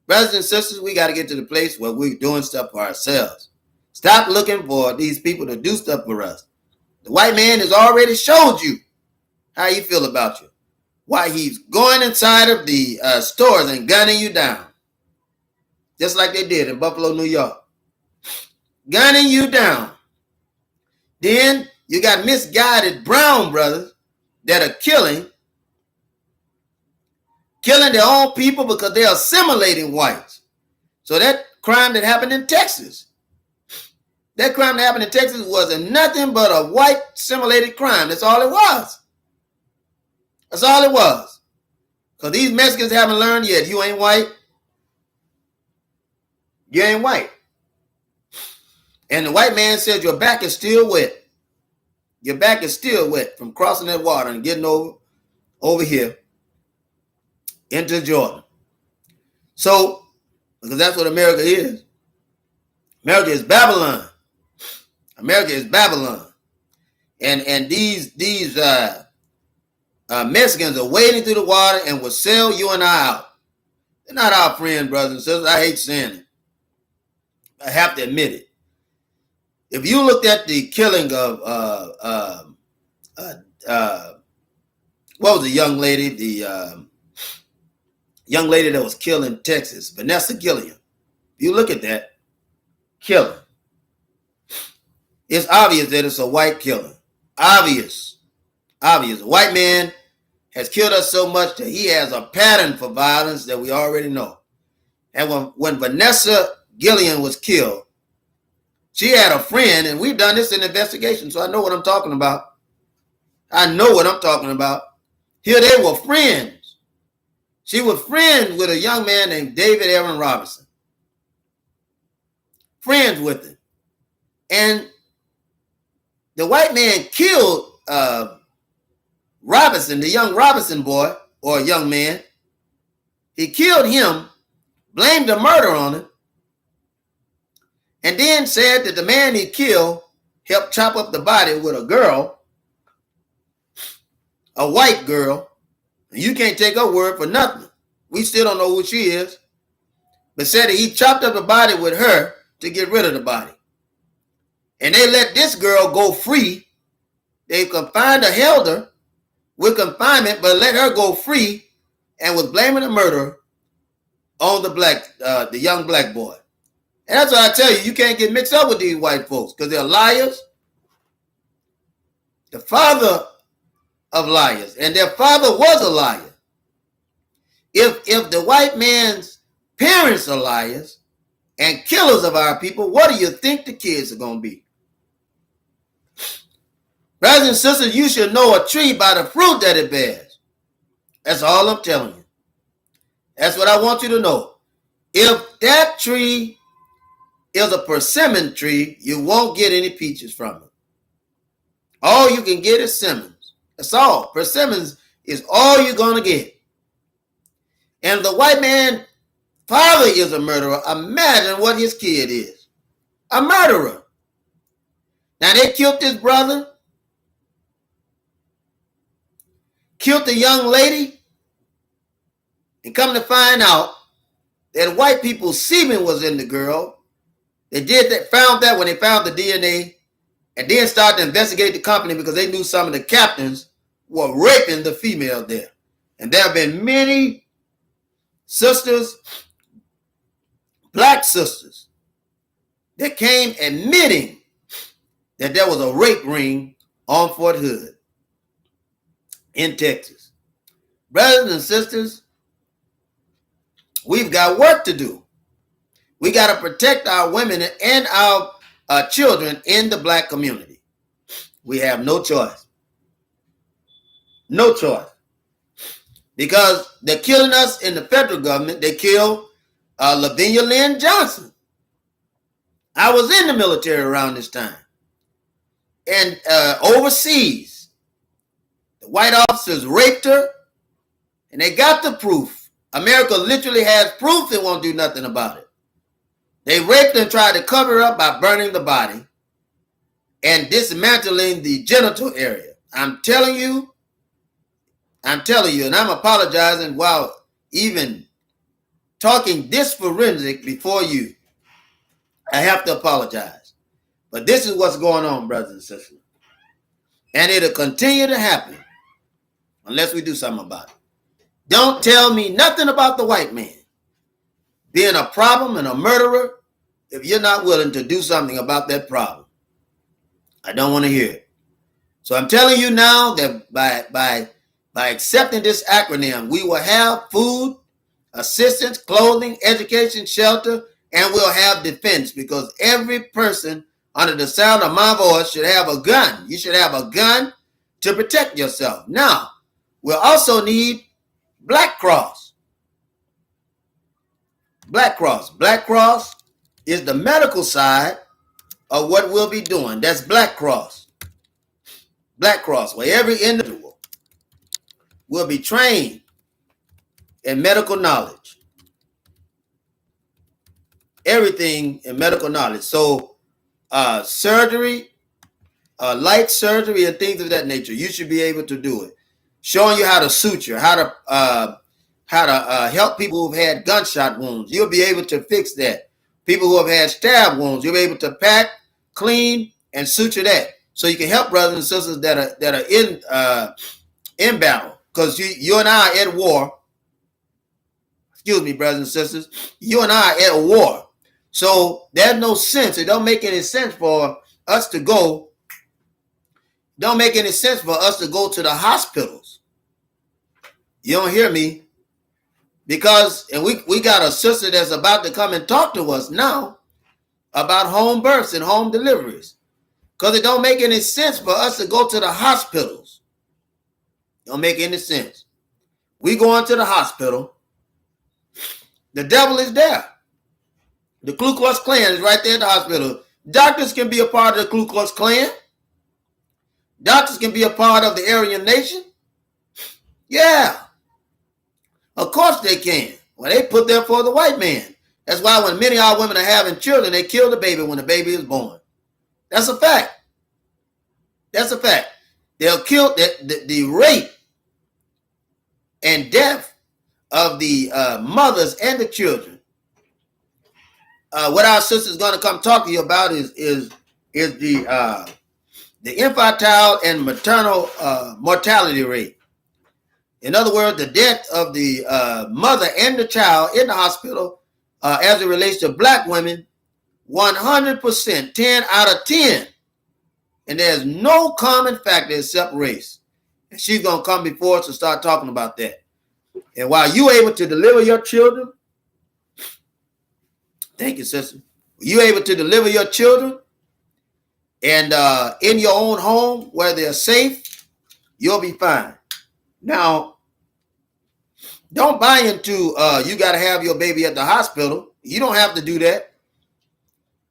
Brothers and sisters, we got to get to the place where we're doing stuff for ourselves. Stop looking for these people to do stuff for us. The white man has already showed you how he feel about you. Why he's going inside of the stores and gunning you down. Just like they did in Buffalo, New York. Gunning you down. Then you got misguided brown brothers that are killing their own people because they're assimilating whites. So that crime that happened in Texas, wasn't nothing but a white assimilated crime. That's all it was. That's all it was. Because these Mexicans haven't learned yet. You ain't white. You ain't white. And the white man says your back is still wet. Your back is still wet from crossing that water and getting over here into Jordan. So, because that's what America is. America is Babylon. America is Babylon. And these Mexicans are wading through the water and will sell you and I out. They're not our friends, brothers and sisters. I hate saying it. I have to admit it. If you looked at the killing of what was the young lady? The young lady that was killed in Texas, Vanessa Gilliam. If you look at that killing, it's obvious that it's a white killer. Obvious. A white man has killed us so much that he has a pattern for violence that we already know. And when Vanessa Gilliam was killed, she had a friend, and we've done this in investigation, so I know what I'm talking about. Here they were friends. She was friends with a young man named David Aaron Robinson. Friends with him. And the white man killed Robinson, the young Robinson boy, or young man. He killed him, blamed the murder on him, and then said that the man he killed helped chop up the body with a girl, a white girl. And you can't take her word for nothing. We still don't know who she is. But said that he chopped up the body with her to get rid of the body. And they let this girl go free. They confined her, held her with confinement, but let her go free, and was blaming the murderer on the young black boy. And that's why I tell you can't get mixed up with these white folks, because they're liars. The father of liars, and their father was a liar. If the white man's parents are liars and killers of our people, what do you think the kids are going to be? Brothers and sisters, you should know a tree by the fruit that it bears. That's all I'm telling you. That's what I want you to know. If that tree is a persimmon tree, you won't get any peaches from it. All you can get is simmons. That's all. Persimmons is all you're going to get. And the white man father is a murderer. Imagine what his kid is. A murderer. Now they killed his brother, killed the young lady, and come to find out that white people's semen was in the girl. They did that, found that when they found the DNA, and then started to investigate the company because they knew some of the captains were raping the female there. And there have been many sisters, black sisters, that came admitting that there was a rape ring on Fort Hood in Texas. Brothers and sisters, we've got work to do. We got to protect our women and our children in the black community. We have no choice. No choice. Because they're killing us in the federal government. They killed Lavinia Lynn Johnson. I was in the military around this time. And overseas, the white officers raped her, and they got the proof. America literally has proof. They won't do nothing about it. They raped and tried to cover her up by burning the body and dismantling the genital area. I'm telling you, and I'm apologizing while even talking this forensic before you. I have to apologize. But this is what's going on, brothers and sisters. And it'll continue to happen unless we do something about it. Don't tell me nothing about the white man being a problem and a murderer if you're not willing to do something about that problem. I don't want to hear it. So I'm telling you now that by accepting this acronym, we will have food, assistance, clothing, education, shelter, and we'll have defense, because every person under the sound of my voice should have a gun. You should have a gun to protect yourself. Now, we'll also need Black Cross. Black Cross. Black Cross is the medical side of what we'll be doing. That's Black Cross. Black Cross, where every individual will be trained in medical knowledge. Everything in medical knowledge. So surgery, light surgery, and things of that nature, you should be able to do it. Showing you how to suture, how to help people who've had gunshot wounds. You'll be able to fix that. People who have had stab wounds, you'll be able to pack, clean, and suture that. So you can help brothers and sisters that are in battle. Because you and I are at war. Excuse me, brothers and sisters. You and I are at war. So there's no sense. It don't make any sense for us to go. Don't make any sense for us to go to the hospitals. You don't hear me? Because, and we got a sister that's about to come and talk to us now about home births and home deliveries. Because it don't make any sense for us to go to the hospitals. It don't make any sense. We go into the hospital. The devil is there. The Ku Klux Klan is right there at the hospital. Doctors can be a part of the Ku Klux Klan. Doctors can be a part of the Aryan Nation. Yeah. Of course they can. Well, they put there for the white man. That's why when many of our women are having children, they kill the baby when the baby is born. That's a fact. That's a fact. They'll kill the rape and death of the mothers and the children. What our sister is going to come talk to you about is the infantile and maternal mortality rate. In other words, the death of the mother and the child in the hospital as it relates to black women, 100%, 10 out of 10. And there's no common factor except race. And she's going to come before us to start talking about that. And while you're able to deliver your children, thank you, sister. You're able to deliver your children and in your own home where they're safe, you'll be fine. Now, Don't buy into you got to have your baby at the hospital. You don't have to do that.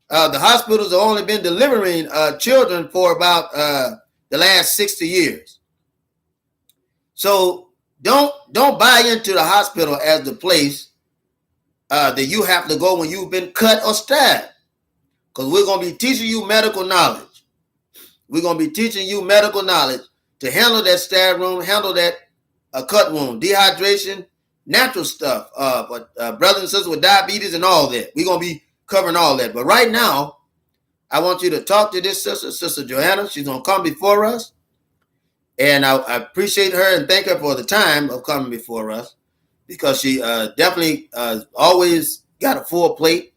The hospitals have only been delivering children for about the last 60 years. So don't buy into the hospital as the place that you have to go when you've been cut or stabbed. Because we're going to be teaching you medical knowledge. We're going to be teaching you medical knowledge to handle that stab wound, handle that cut wound, dehydration, natural stuff. But brothers and sisters with diabetes and all that. We're going to be covering all that. But right now, I want you to talk to this sister, Sister Joanna. She's going to come before us. And I appreciate her and thank her for the time of coming before us, because she definitely always got a full plate.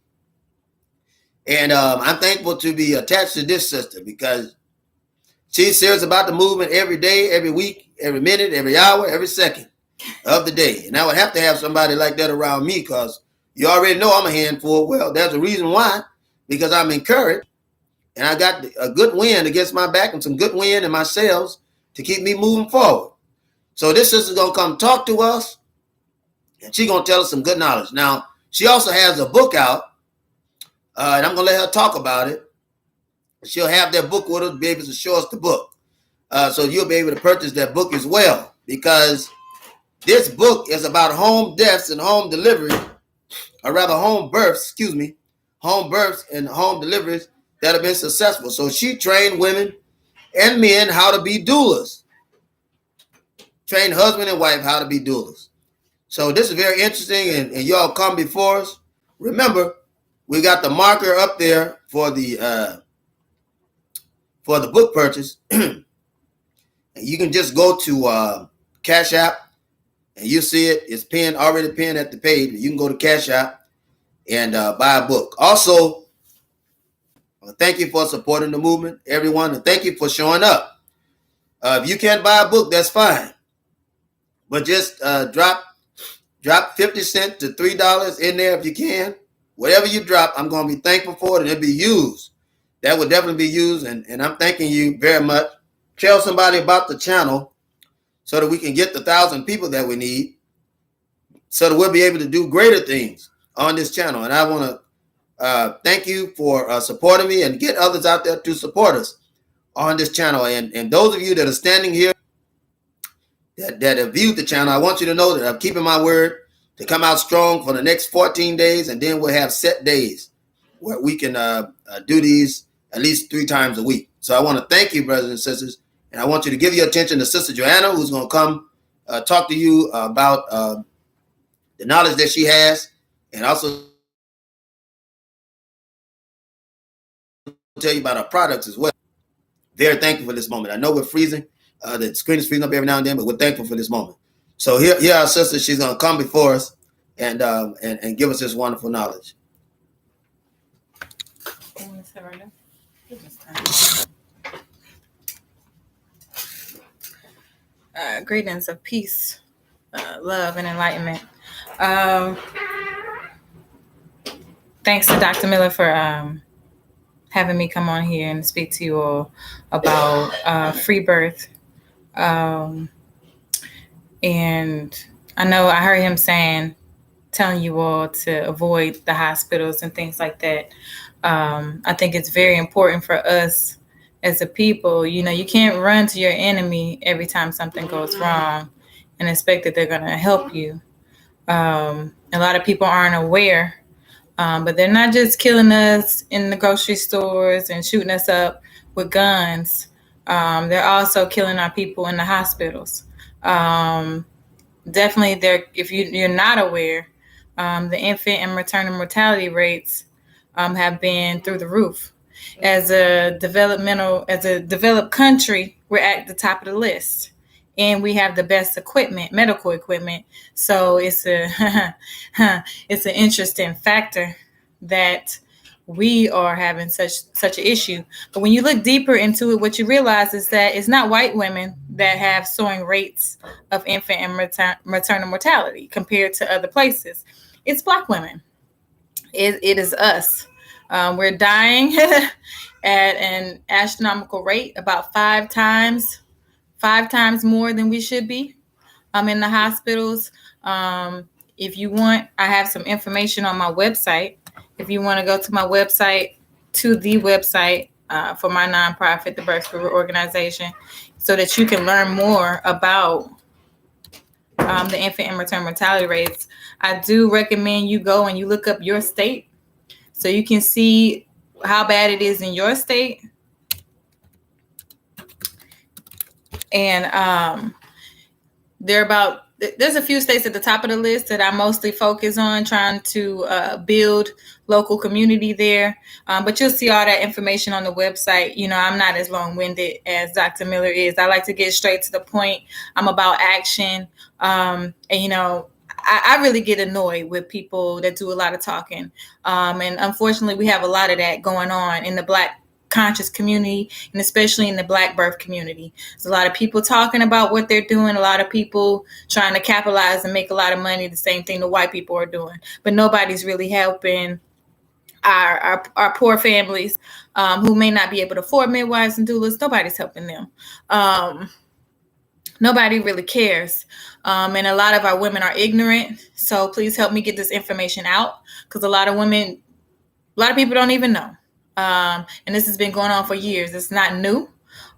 And I'm thankful to be attached to this sister, because she's serious about the movement every day, every week, every minute, every hour, every second of the day. And I would have to have somebody like that around me, because you already know I'm a handful. Well, there's a reason why, because I'm encouraged. And I got a good wind against my back and some good wind in my sails to keep me moving forward. So this sister's going to come talk to us, and she's going to tell us some good knowledge. Now, she also has a book out, and I'm going to let her talk about it. She'll have that book with her to be able to show us the book. So you'll be able to purchase that book as well, because this book is about home deaths and home delivery, or rather home births and home deliveries that have been successful. So she trained women and men how to be doulas. Train husband and wife how to be doulas. So this is very interesting, and y'all come before us. Remember, we got the marker up there for the book purchase. And you can just go to Cash App, and you see it. It's already pinned at the page. You can go to Cash App and buy a book. Also, thank you for supporting the movement, everyone, and thank you for showing up. If you can't buy a book, that's fine. But just drop 50 cents to $3 in there if you can. Whatever you drop, I'm going to be thankful for it, and it'll be used. That would definitely be used, and I'm thanking you very much. Tell somebody about the channel so that we can get the 1,000 people that we need, so that we'll be able to do greater things on this channel. And I want to thank you for supporting me, and get others out there to support us on this channel. And those of you that are standing here that have viewed the channel, I want you to know that I'm keeping my word to come out strong for the next 14 days, and then we'll have set days where we can do these at least 3 times a week. So I want to thank you, brothers and sisters, and I want you to give your attention to Sister Joanna, who's going to come talk to you about the knowledge that she has, and also tell you about our products as well. Very thankful for this moment. I know we're freezing. The screen is freezing up every now and then, but we're thankful for this moment. So here our sister, she's going to come before us and give us this wonderful knowledge. Greetings of peace, love, and enlightenment. Thanks to Dr. Miller for having me come on here and speak to you all about free birth. And I know I heard him telling you all to avoid the hospitals and things like that. I think it's very important for us as a people. You know, you can't run to your enemy every time something goes wrong and expect that they're going to help you. A lot of people aren't aware, but they're not just killing us in the grocery stores and shooting us up with guns. They're also killing our people in the hospitals. Definitely, if you're not aware, the infant and maternal mortality rates have been through the roof. As a developed country, we're at the top of the list, and we have the best medical equipment. So it's it's an interesting factor that we are having such an issue. But when you look deeper into it, what you realize is that it's not white women that have soaring rates of infant and maternal mortality compared to other places. It's Black women. It is us. We're dying at an astronomical rate, about five times more than we should be. in the hospitals. If you want, I have some information on my website. If you want to go to my website, to the website for my nonprofit, the Birth Guru Organization, so that you can learn more about the infant and maternal mortality rates. I do recommend you go and you look up your state so you can see how bad it is in your state. And there's a few states at the top of the list that I mostly focus on, trying to build local community there. But you'll see all that information on the website. I'm not as long-winded as Dr. Miller is. I like to get straight to the point. I'm about action. And I really get annoyed with people that do a lot of talking. And unfortunately, we have a lot of that going on in the Black conscious community, and especially in the Black birth community. There's a lot of people talking about what they're doing, a lot of people trying to capitalize and make a lot of money, the same thing the white people are doing, but nobody's really helping our poor families who may not be able to afford midwives and doulas. Nobody's helping them. Nobody really cares. And a lot of our women are ignorant. So please help me get this information out, because a lot of people don't even know. And this has been going on for years. It's not new.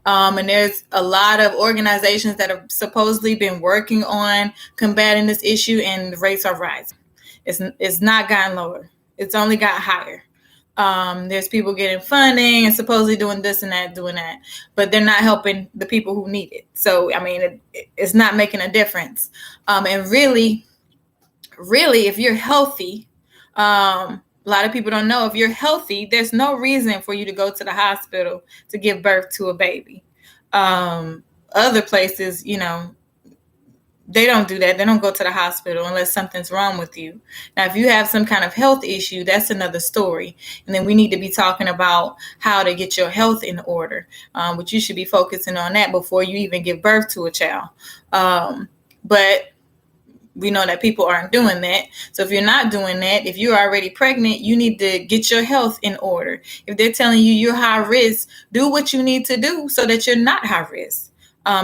And there's a lot of organizations that have supposedly been working on combating this issue, and the rates are rising. It's not gotten lower. It's only got higher. There's people getting funding and supposedly doing this and that, doing that, but they're not helping the people who need it. So, I mean, it's not making a difference. And really, if you're healthy, a lot of people don't know, if you're healthy, there's no reason for you to go to the hospital to give birth to a baby. Other places, they don't do that. They don't go to the hospital unless something's wrong with you. Now, if you have some kind of health issue, that's another story. And then we need to be talking about how to get your health in order, but you should be focusing on that before you even give birth to a child. But we know that people aren't doing that. So if you're not doing that, if you're already pregnant, you need to get your health in order. If they're telling you you're high risk, do what you need to do so that you're not high risk,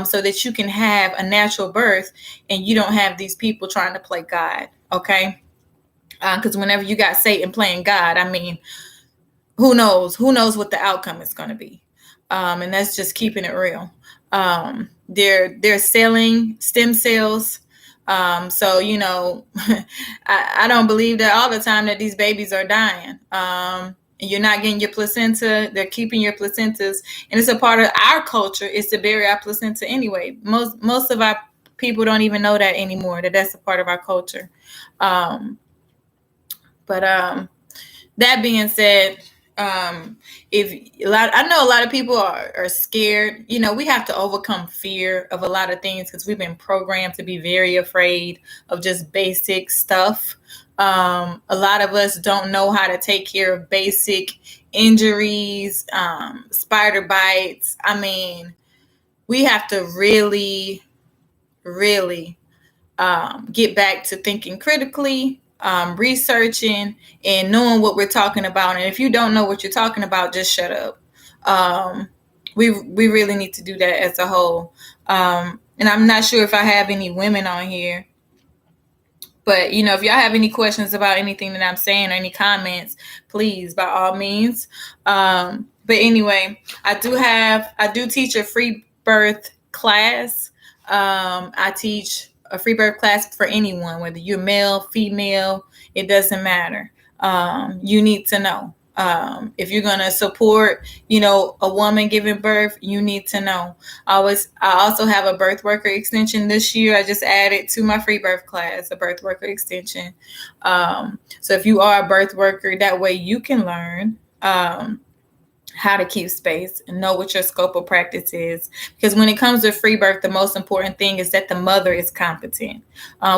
so that you can have a natural birth and you don't have these people trying to play God. Okay. Because whenever you got Satan playing God, I mean, who knows what the outcome is going to be. And that's just keeping it real. They're selling stem cells. So, I don't believe that all the time that these babies are dying. And you're not getting your placenta. They're keeping your placentas. And it's a part of our culture is to bury our placenta anyway. Most of our people don't even know that anymore, that's a part of our culture. But that being said, I know a lot of people are scared. We have to overcome fear of a lot of things because we've been programmed to be very afraid of just basic stuff. A lot of us don't know how to take care of basic injuries, spider bites. I mean, we have to really, really get back to thinking critically, researching, and knowing what we're talking about. And if you don't know what you're talking about, just shut up. We really need to do that as a whole. And I'm not sure if I have any women on here, but if y'all have any questions about anything that I'm saying or any comments, please, by all means. But anyway, I do teach a free birth class. I teach a free birth class for anyone, whether you're male, female, it doesn't matter. You need to know. If you're going to support, a woman giving birth, you need to know. I also have a birth worker extension this year. I just added to my free birth class, a birth worker extension. So if you are a birth worker, that way you can learn, how to keep space and know what your scope of practice is. Because when it comes to free birth, the most important thing is that the mother is competent.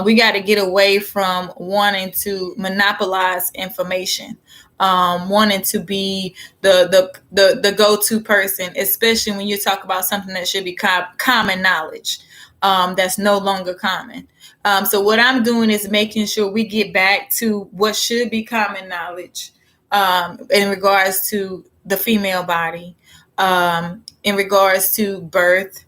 We got to get away from wanting to monopolize information, wanting to be the go-to person, especially when you talk about something that should be common knowledge, that's no longer common. So what I'm doing is making sure we get back to what should be common knowledge, in regards to the female body, in regards to birth,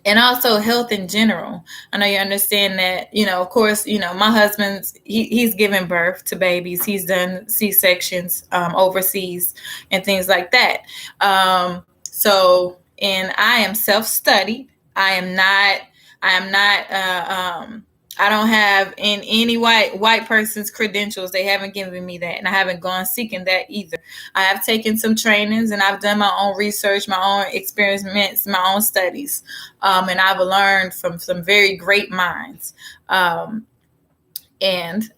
and also health in general. I know you understand that, of course, my husband's, he's given birth to babies. He's done C-sections overseas and things like that. And I am self-studied. I don't have in any white person's credentials. They haven't given me that, and I haven't gone seeking that either. I have taken some trainings, and I've done my own research, my own experiments, my own studies, and I've learned from some very great minds. And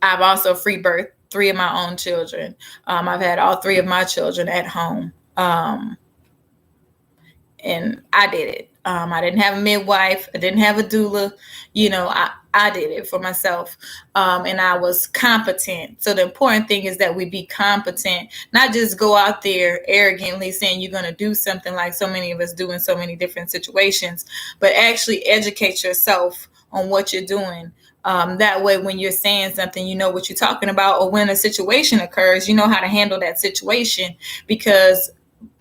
I've also free birthed 3 of my own children. I've had all 3 of my children at home, and I did it. I didn't have a midwife. I didn't have a doula. I did it for myself, and I was competent. So the important thing is that we be competent, not just go out there arrogantly saying you're going to do something like so many of us do in so many different situations, but actually educate yourself on what you're doing. That way, when you're saying something, you know what you're talking about, or when a situation occurs, you know how to handle that situation, because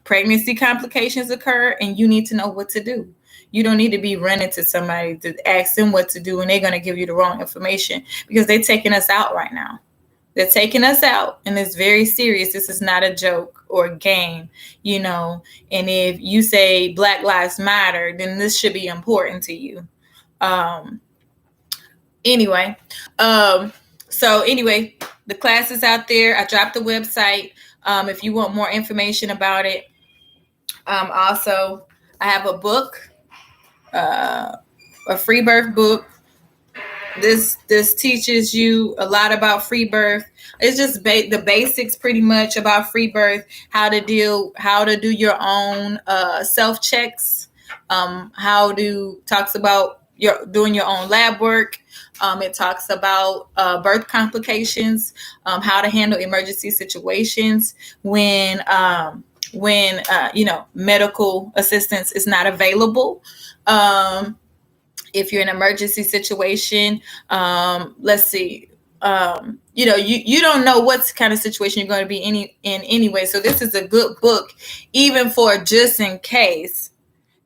pregnancy complications occur and you need to know what to do. You don't need to be running to somebody to ask them what to do, and they're going to give you the wrong information, because they're taking us out right now. They're taking us out, and it's very serious. This is not a joke or a game, and if you say Black Lives Matter, then this should be important to you. Anyway, the class is out there. I dropped the website if you want more information about it. Also, I have a book, a free birth book. This teaches you a lot about free birth. It's just the basics, pretty much, about free birth. How to do your own self checks. Talks about doing your own lab work. It talks about birth complications, how to handle emergency situations when medical assistance is not available. If you're in an emergency situation, let's see, you don't know what kind of situation you're going to be in anyway. So this is a good book, even for just in case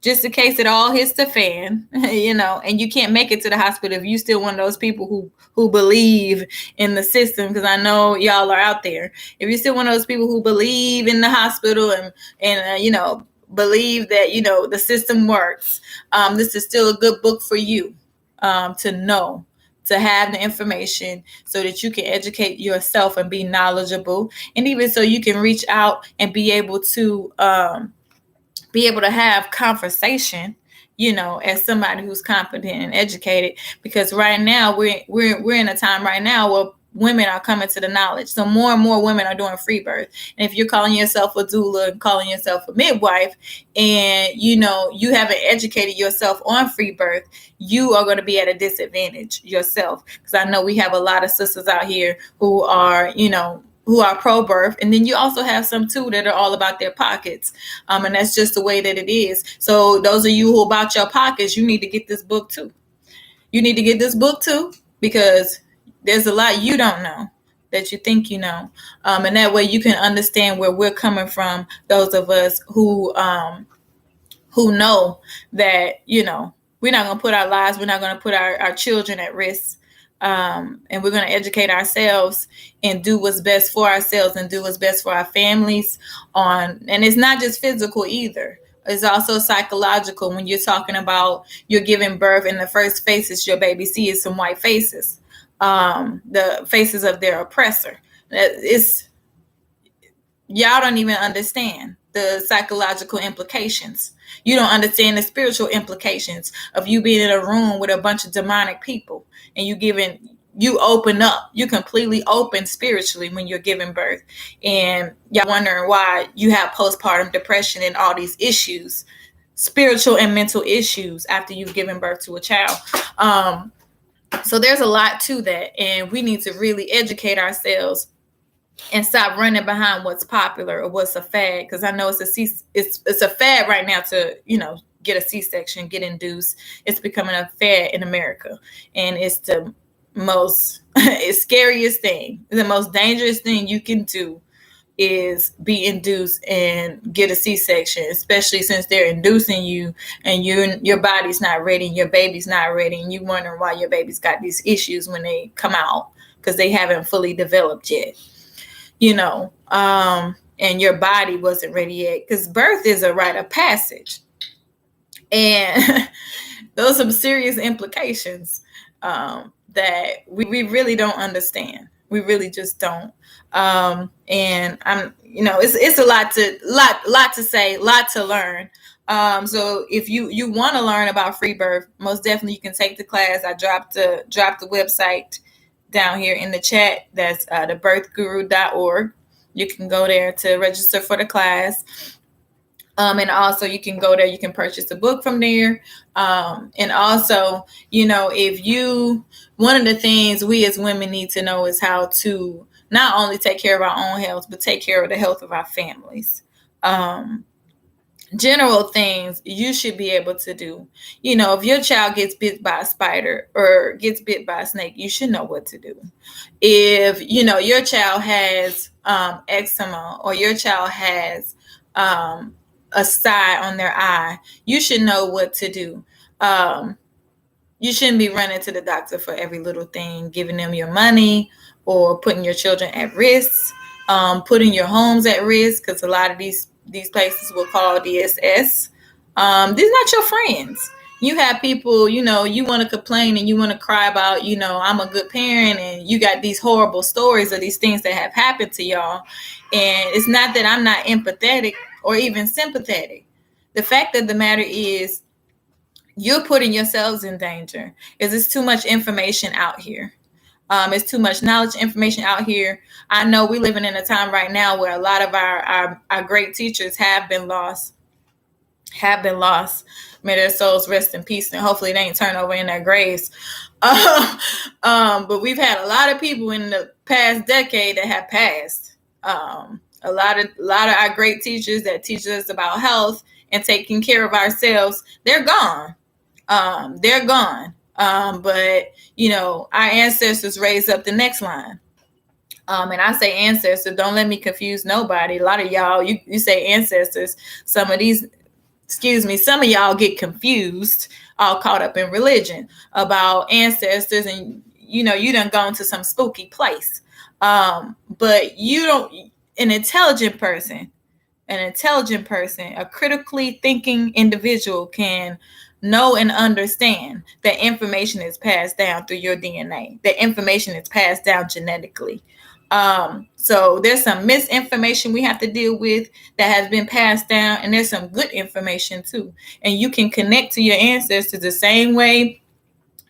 it all hits the fan, and you can't make it to the hospital. If you still one of those people who believe in the system, because I know y'all are out there. If you're still one of those people who believe in the hospital and believe that, the system works, this is still a good book for you to know, to have the information so that you can educate yourself and be knowledgeable. And even so you can reach out and be able to have conversation, as somebody who's competent and educated, because right now we're in a time right now where women are coming to the knowledge. So more and more women are doing free birth. And if you're calling yourself a doula and calling yourself a midwife, and you haven't educated yourself on free birth, you are going to be at a disadvantage yourself. Because I know we have a lot of sisters out here who are pro-birth, and then you also have some too that are all about their pockets, and that's just the way that it is. So those of you who are about your pockets, you need to get this book too. Because there's a lot you don't know that you think you know, and that way you can understand where we're coming from. Those of us who know that we're not going to put our lives, we're not going to put our children at risk. And we're going to educate ourselves and do what's best for ourselves and do what's best for our families and it's not just physical either. It's also psychological. When you're talking about you're giving birth and the first faces your baby sees is some white faces, the faces of their oppressor. Y'all don't even understand the psychological implications. You don't understand the spiritual implications of you being in a room with a bunch of demonic people, and you open up. You completely open spiritually when you're giving birth. And y'all wondering why you have postpartum depression and all these issues, spiritual and mental issues, after you've given birth to a child. So there's a lot to that, and we need to really educate ourselves and stop running behind what's popular or what's a fad. Because I know it's a fad right now to get a C-section, get induced. It's becoming a fad in America, and it's the most scariest thing, the most dangerous thing you can do is be induced and get a C-section, especially since they're inducing you and your body's not ready and your baby's not ready, and you wondering why your baby's got these issues when they come out because they haven't fully developed yet, and your body wasn't ready yet, because birth is a rite of passage, and those are some serious implications that we really don't understand. We really just don't. And I'm, it's a lot to say, lot to learn. So if you want to learn about free birth, most definitely you can take the class. I dropped the website down here in the chat. That's thebirthguru.org. You can go there to register for the class. And also you can go there, you can purchase the book from there. And also, one of the things we as women need to know is how to not only take care of our own health, but take care of the health of our families. General things you should be able to do. If your child gets bit by a spider or gets bit by a snake, you should know what to do. If, your child has eczema, or your child has a sty on their eye, you should know what to do. You shouldn't be running to the doctor for every little thing, giving them your money or putting your children at risk, putting your homes at risk, because a lot of these places will call DSS. These are not your friends. You have people, you want to complain and you want to cry about, I'm a good parent, and you got these horrible stories of these things that have happened to y'all. And it's not that I'm not empathetic or even sympathetic. The fact of the matter is, you're putting yourselves in danger, because it's too much information out here. It's too much knowledge, information out here. I know we're living in a time right now where a lot of our great teachers have been lost. May their souls rest in peace, and hopefully they ain't turn over in their graves. But we've had a lot of people in the past decade that have passed. A lot of our great teachers that teach us about health and taking care of ourselves, they're gone. But our ancestors raised up the next line. And I say ancestors, don't let me confuse nobody. A lot of y'all, you say ancestors. Some of y'all get confused, all caught up in religion about ancestors, and you done gone to some spooky place. But you don't. An intelligent person, a critically thinking individual can know and understand that information is passed down through your DNA. That information is passed down genetically. So there's some misinformation we have to deal with that has been passed down, and there's some good information too. And you can connect to your ancestors the same way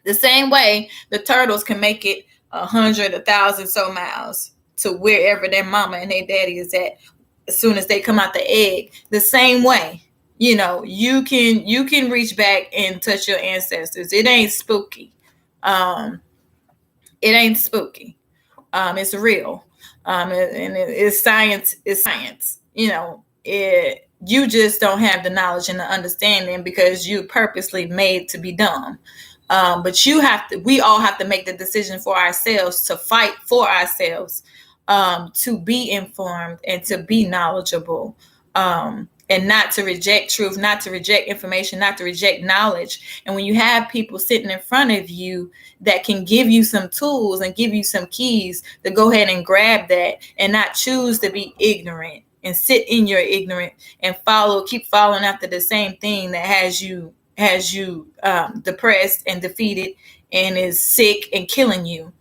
the turtles can make it 100, 1,000 so miles to wherever their mama and their daddy is at as soon as they come out the egg. The same way, you can reach back and touch your ancestors. It ain't spooky. It's real. And it's science. It's science. You just don't have the knowledge and the understanding because you purposely made to be dumb. But we all have to make the decision for ourselves, to fight for ourselves, to be informed and to be knowledgeable, and not to reject truth, not to reject information, not to reject knowledge. And when you have people sitting in front of you that can give you some tools and give you some keys to go ahead and grab that and not choose to be ignorant and sit in your ignorance and keep following after the same thing that has you depressed and defeated and is sick and killing you.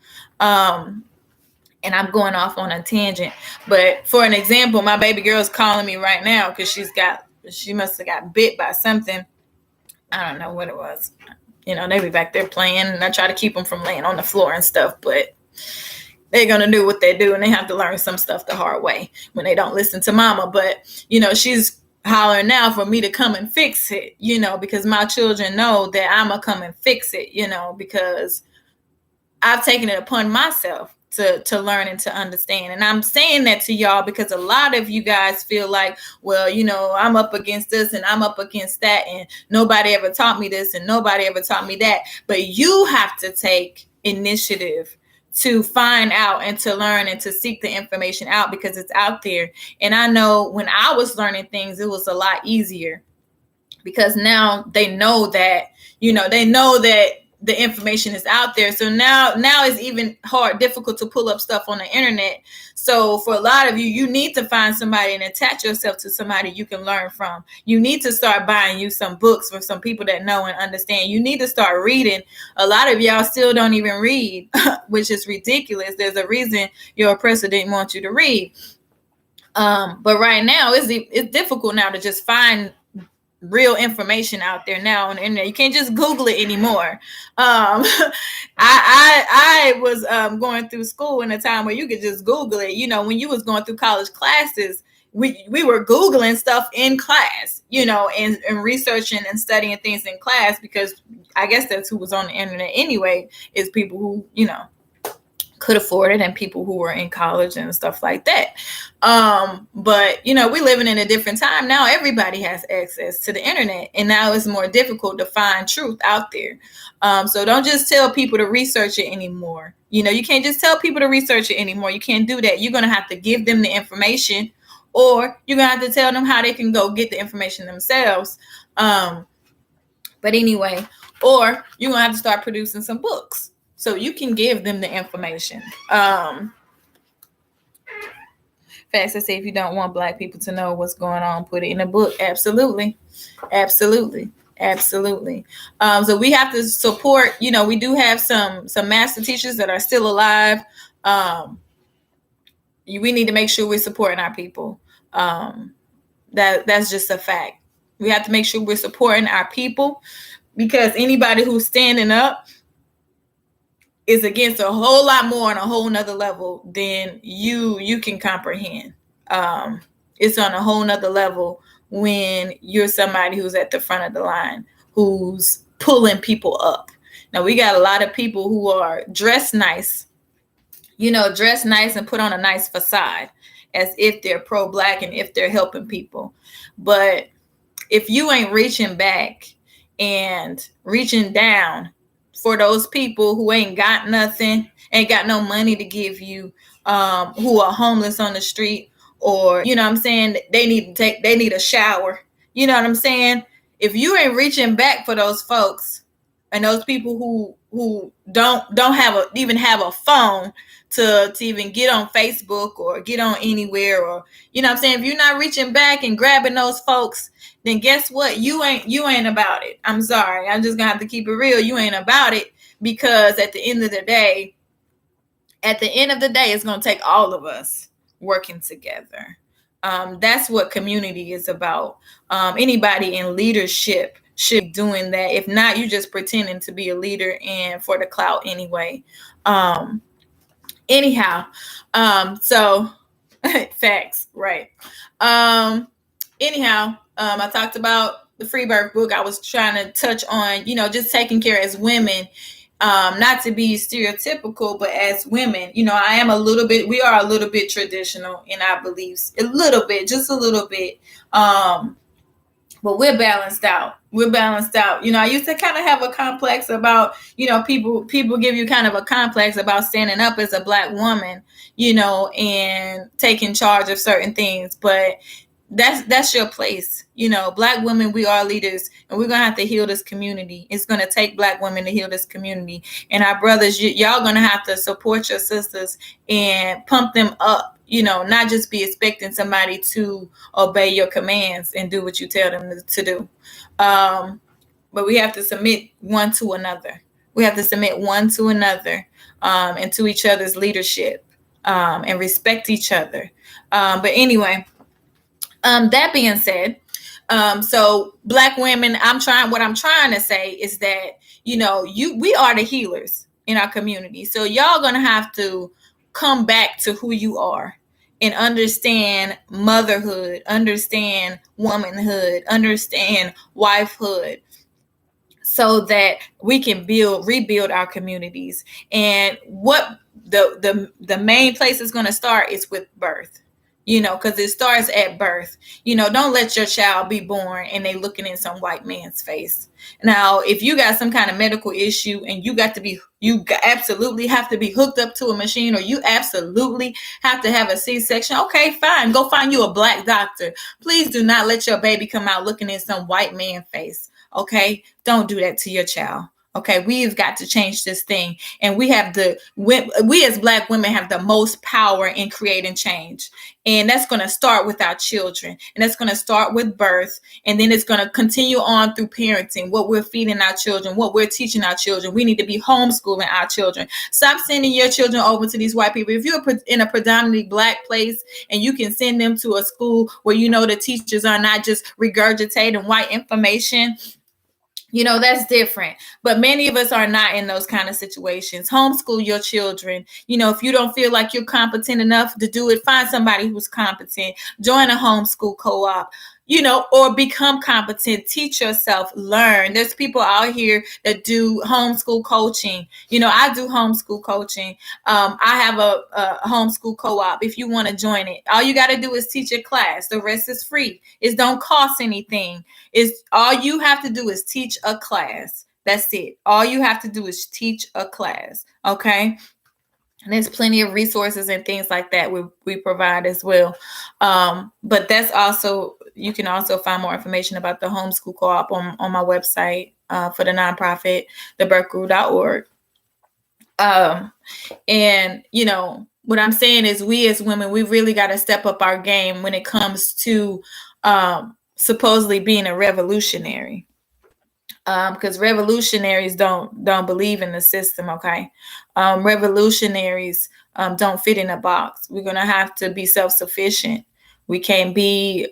And I'm going off on a tangent, but for an example, my baby girl's calling me right now because she must have got bit by something. I don't know what it was. They be back there playing, and I try to keep them from laying on the floor and stuff, but they're going to do what they do, and they have to learn some stuff the hard way when they don't listen to mama. But, she's hollering now for me to come and fix it, because my children know that I'm going to come and fix it, because I've taken it upon myself to learn and to understand. And I'm saying that to y'all because a lot of you guys feel like, well, I'm up against this and I'm up against that, and nobody ever taught me this and nobody ever taught me that. But you have to take initiative to find out and to learn and to seek the information out because it's out there. And I know when I was learning things, it was a lot easier because now they know that, they know that the information is out there. So now it's even difficult to pull up stuff on the internet. So for a lot of you, you need to find somebody and attach yourself to somebody you can learn from. You need to start buying you some books from some people that know and understand. You need to start reading. A lot of y'all still don't even read, which is ridiculous. There's a reason your oppressor didn't want you to read. But right now it's difficult now to just find real information out there now on the internet. You can't just Google it anymore. I was going through school in a time where you could just Google it. When you was going through college classes, we were Googling stuff in class, and researching and studying things in class, because I guess that's who was on the internet anyway, is people who, could afford it and people who were in college and stuff like that. But we're living in a different time now. Everybody has access to the internet, and now it's more difficult to find truth out there. So don't just tell people to research it anymore. You can't just tell people to research it anymore. You can't do that. You're going to have to give them the information, or you're going to have to tell them how they can go get the information themselves. But anyway, or you're going to have to start producing some books so you can give them the information. Facts, I say, if you don't want Black people to know what's going on, put it in a book. Absolutely. So we have to support, we do have some master teachers that are still alive. We need to make sure we're supporting our people. That's just a fact. We have to make sure we're supporting our people, because anybody who's standing up is against a whole lot more on a whole nother level than you can comprehend. It's on a whole nother level when you're somebody who's at the front of the line, who's pulling people up. Now, we got a lot of people who are dressed nice, and put on a nice facade as if they're pro-Black and if they're helping people. But if you ain't reaching back and reaching down for those people who ain't got nothing, ain't got no money to give you, who are homeless on the street, or, they need a shower. You know what I'm saying? If you ain't reaching back for those folks and those people who don't even have a phone to even get on Facebook or get on anywhere, or, if you're not reaching back and grabbing those folks, then guess what? You ain't about it. I'm sorry. I'm just gonna have to keep it real. You ain't about it, because at the end of the day, it's gonna take all of us working together. That's what community is about. Anybody in leadership should be doing that. If not, you just pretending to be a leader and for the clout anyway. So facts, right? I talked about the Free Birth book. I was trying to touch on, just taking care as women, not to be stereotypical, but as women, we are a little bit traditional in our beliefs, just a little bit. But we're balanced out. I used to kind of have a complex about, people give you kind of a complex about standing up as a Black woman, and taking charge of certain things. But that's your place. Black women, we are leaders, and we're going to have to heal this community. It's going to take Black women to heal this community. And our brothers, y'all going to have to support your sisters and pump them up. Not just be expecting somebody to obey your commands and do what you tell them to do. But we have to submit one to another. And to each other's leadership, and respect each other. But anyway, that being said, so Black women, what I'm trying to say is that, we are the healers in our community. So y'all going to have to come back to who you are and understand motherhood, understand womanhood, understand wifehood, so that we can rebuild our communities. And what the main place is going to start is with birth. because it starts at birth. Don't let your child be born and they looking in some white man's face. Now, if you got some kind of medical issue and you absolutely have to be hooked up to a machine, or you absolutely have to have a C-section, okay, fine. Go find you a black doctor. Please do not let your baby come out looking in some white man's face. Okay? Don't do that to your child. Okay, we've got to change this thing. And we as Black women have the most power in creating change. And that's going to start with our children. And that's going to start with birth. And then it's going to continue on through parenting, what we're feeding our children, what we're teaching our children. We need to be homeschooling our children. Stop sending your children over to these white people. If you're in a predominantly Black place and you can send them to a school where the teachers are not just regurgitating white information, that's different. But many of us are not in those kind of situations. Homeschool your children. If you don't feel like you're competent enough to do it, find somebody who's competent. Join a homeschool co-op. Or become competent, teach yourself, learn. There's people out here that do homeschool coaching. I do homeschool coaching. I have a homeschool co-op. If you want to join it, all you got to do is teach a class. The rest is free. It don't cost anything. All you have to do is teach a class. That's it. All you have to do is teach a class. Okay. And there's plenty of resources and things like that we provide as well. But that's also, you can also find more information about the homeschool co-op on my website for the nonprofit, theberkgroup.org. And, what I'm saying is we as women, we really got to step up our game when it comes to supposedly being a revolutionary. Because revolutionaries don't believe in the system, okay? Revolutionaries don't fit in a box. We're going to have to be self-sufficient. We can't be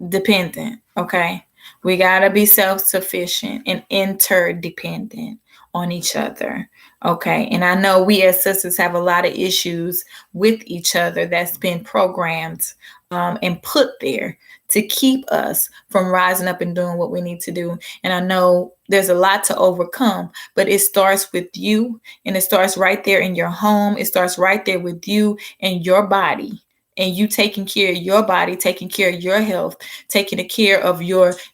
dependent, okay? We got to be self-sufficient and interdependent on each other, okay? And I know we as sisters have a lot of issues with each other that's been programmed and put there to keep us from rising up and doing what we need to do. And I know there's a lot to overcome, but it starts with you, and it starts right there in your home. It starts right there with you and your body, and you taking care of your body, taking care of your health, taking care of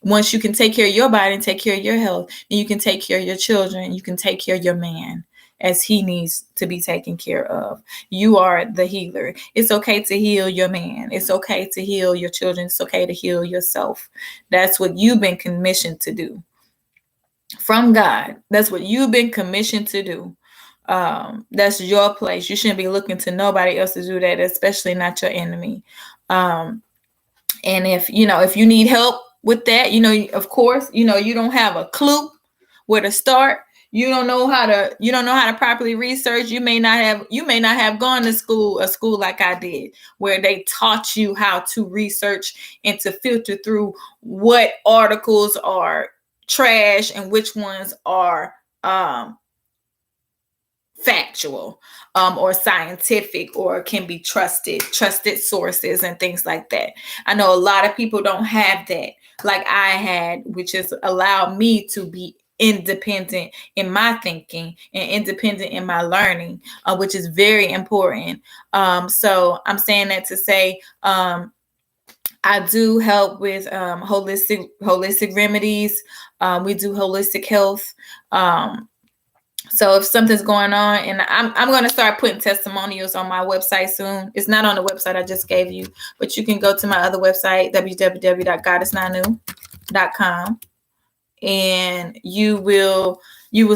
once you can take care of your body and take care of your health, then you can take care of your children. You can take care of your man as he needs to be taken care of. You are the healer. It's okay to heal your man. It's okay to heal your children. It's okay to heal yourself. That's what you've been commissioned to do from God. That's what you've been commissioned to do. That's your place. You shouldn't be looking to nobody else to do that, especially not your enemy. And if you need help with that, of course, you don't have a clue where to start. You don't know how to properly research. You may not have gone to a school like I did, where they taught you how to research and to filter through what articles are trash and which ones are factual or scientific or can be trusted sources and things like that. I know a lot of people don't have that like I had, which has allowed me to be independent in my thinking and independent in my learning, which is very important. So I'm saying that to say I do help with holistic remedies. We do holistic health. So if something's going on, and I'm going to start putting testimonials on my website soon. It's not on the website I just gave you, but you can go to my other website, www.goddessnotknew.com, and you will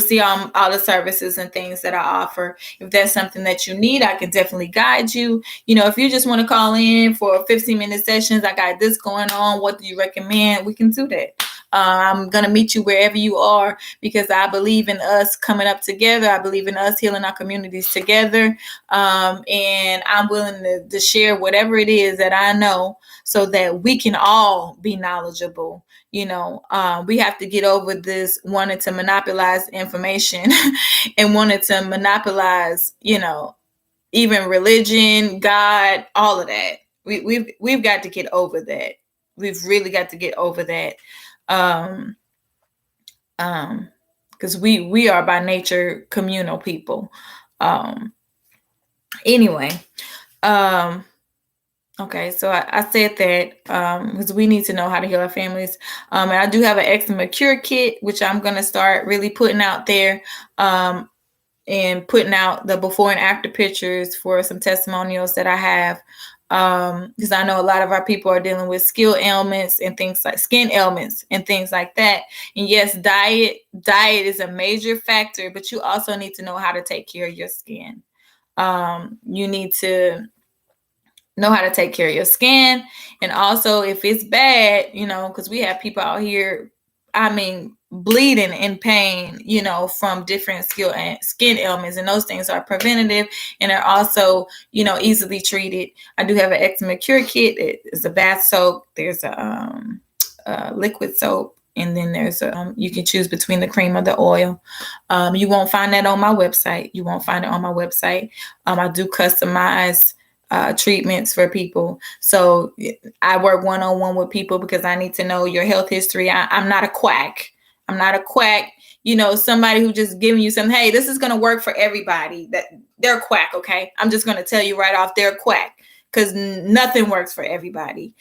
see all the services and things that I offer. If that's something that you need, I can definitely guide you. If you just want to call in for 15-minute sessions, I got this going on. What do you recommend? We can do that. I'm going to meet you wherever you are, because I believe in us coming up together. I believe in us healing our communities together. And I'm willing to share whatever it is that I know so that we can all be knowledgeable. We have to get over this wanting to monopolize information and wanting to monopolize, even religion, God, all of that. We've got to get over that. We've really got to get over that. Because we are by nature communal people. Anyway, Okay, so I said that because we need to know how to heal our families. And I do have an eczema cure kit, which I'm going to start really putting out there and putting out the before and after pictures for some testimonials that I have. Because I know a lot of our people are dealing with skill ailments and things like skin ailments and things like that. And yes, diet is a major factor, but you also need to know how to take care of your skin. You need to know how to take care of your skin, and also if it's bad, because we have people out here, bleeding in pain, from different skin ailments, and those things are preventative and are also, easily treated. I do have an eczema cure kit. It's a bath soap. There's a liquid soap, and then there's you can choose between the cream or the oil. You won't find that on my website. I do customize treatments for people. So I work one-on-one with people because I need to know your health history. I'm not a quack. Somebody who just giving you some, hey, this is going to work for everybody. That they're quack. Okay. I'm just going to tell you right off, they're quack, because nothing works for everybody.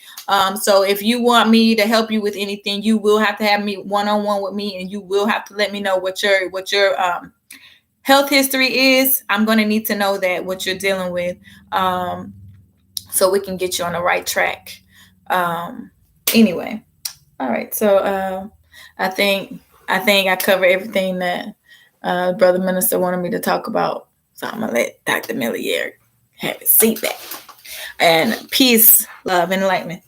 So if you want me to help you with anything, you will have to have me one-on-one with me, and you will have to let me know what your health history is. I'm going to need to know that, what you're dealing with, so we can get you on the right track. Anyway, all right. So I think I covered everything that Brother Minister wanted me to talk about. So I'm going to let Dr. Millere have his seat back. And peace, love, and enlightenment.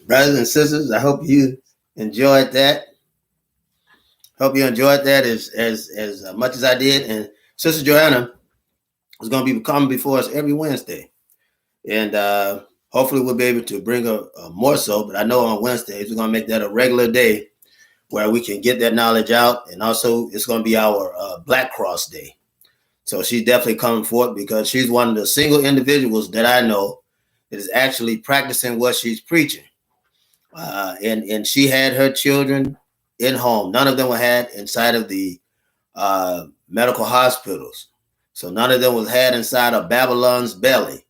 Brothers and sisters, I hope you enjoyed that. Hope you enjoyed that as much as I did. And Sister Joanna is going to be coming before us every Wednesday. And hopefully we'll be able to bring her more so. But I know on Wednesdays, we're going to make that a regular day where we can get that knowledge out. And also, it's going to be our Black Cross Day. So she's definitely coming forth because she's one of the single individuals that I know that is actually practicing what she's preaching. And she had her children in home. None of them were had inside of the medical hospitals. So none of them was had inside of Babylon's belly.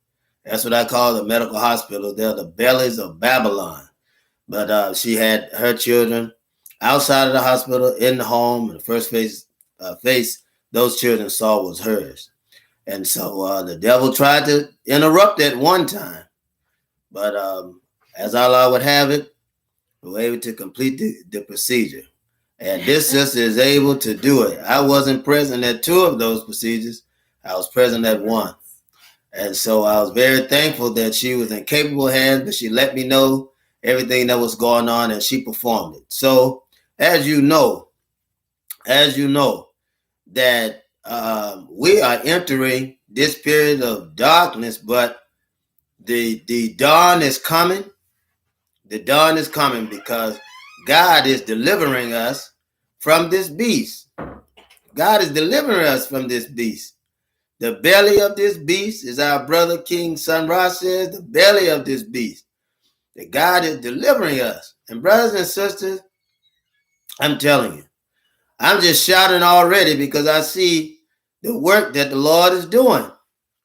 That's what I call the medical hospitals. They're the bellies of Babylon. But she had her children outside of the hospital, in the home. And the first face those children saw was hers. And so the devil tried to interrupt at one time. But as Allah would have it, we were able to complete the procedure. And this sister is able to do it. I wasn't present at 2 of those procedures. I was present at 1. And so I was very thankful that she was in capable hands, but she let me know everything that was going on, and she performed it. So as you know, that we are entering this period of darkness, but the dawn is coming. The dawn is coming because God is delivering us from this beast. God is delivering us from this beast. The belly of this beast, is our brother King Sunra says, the belly of this beast. That God is delivering us. And brothers and sisters, I'm telling you, I'm just shouting already because I see the work that the Lord is doing.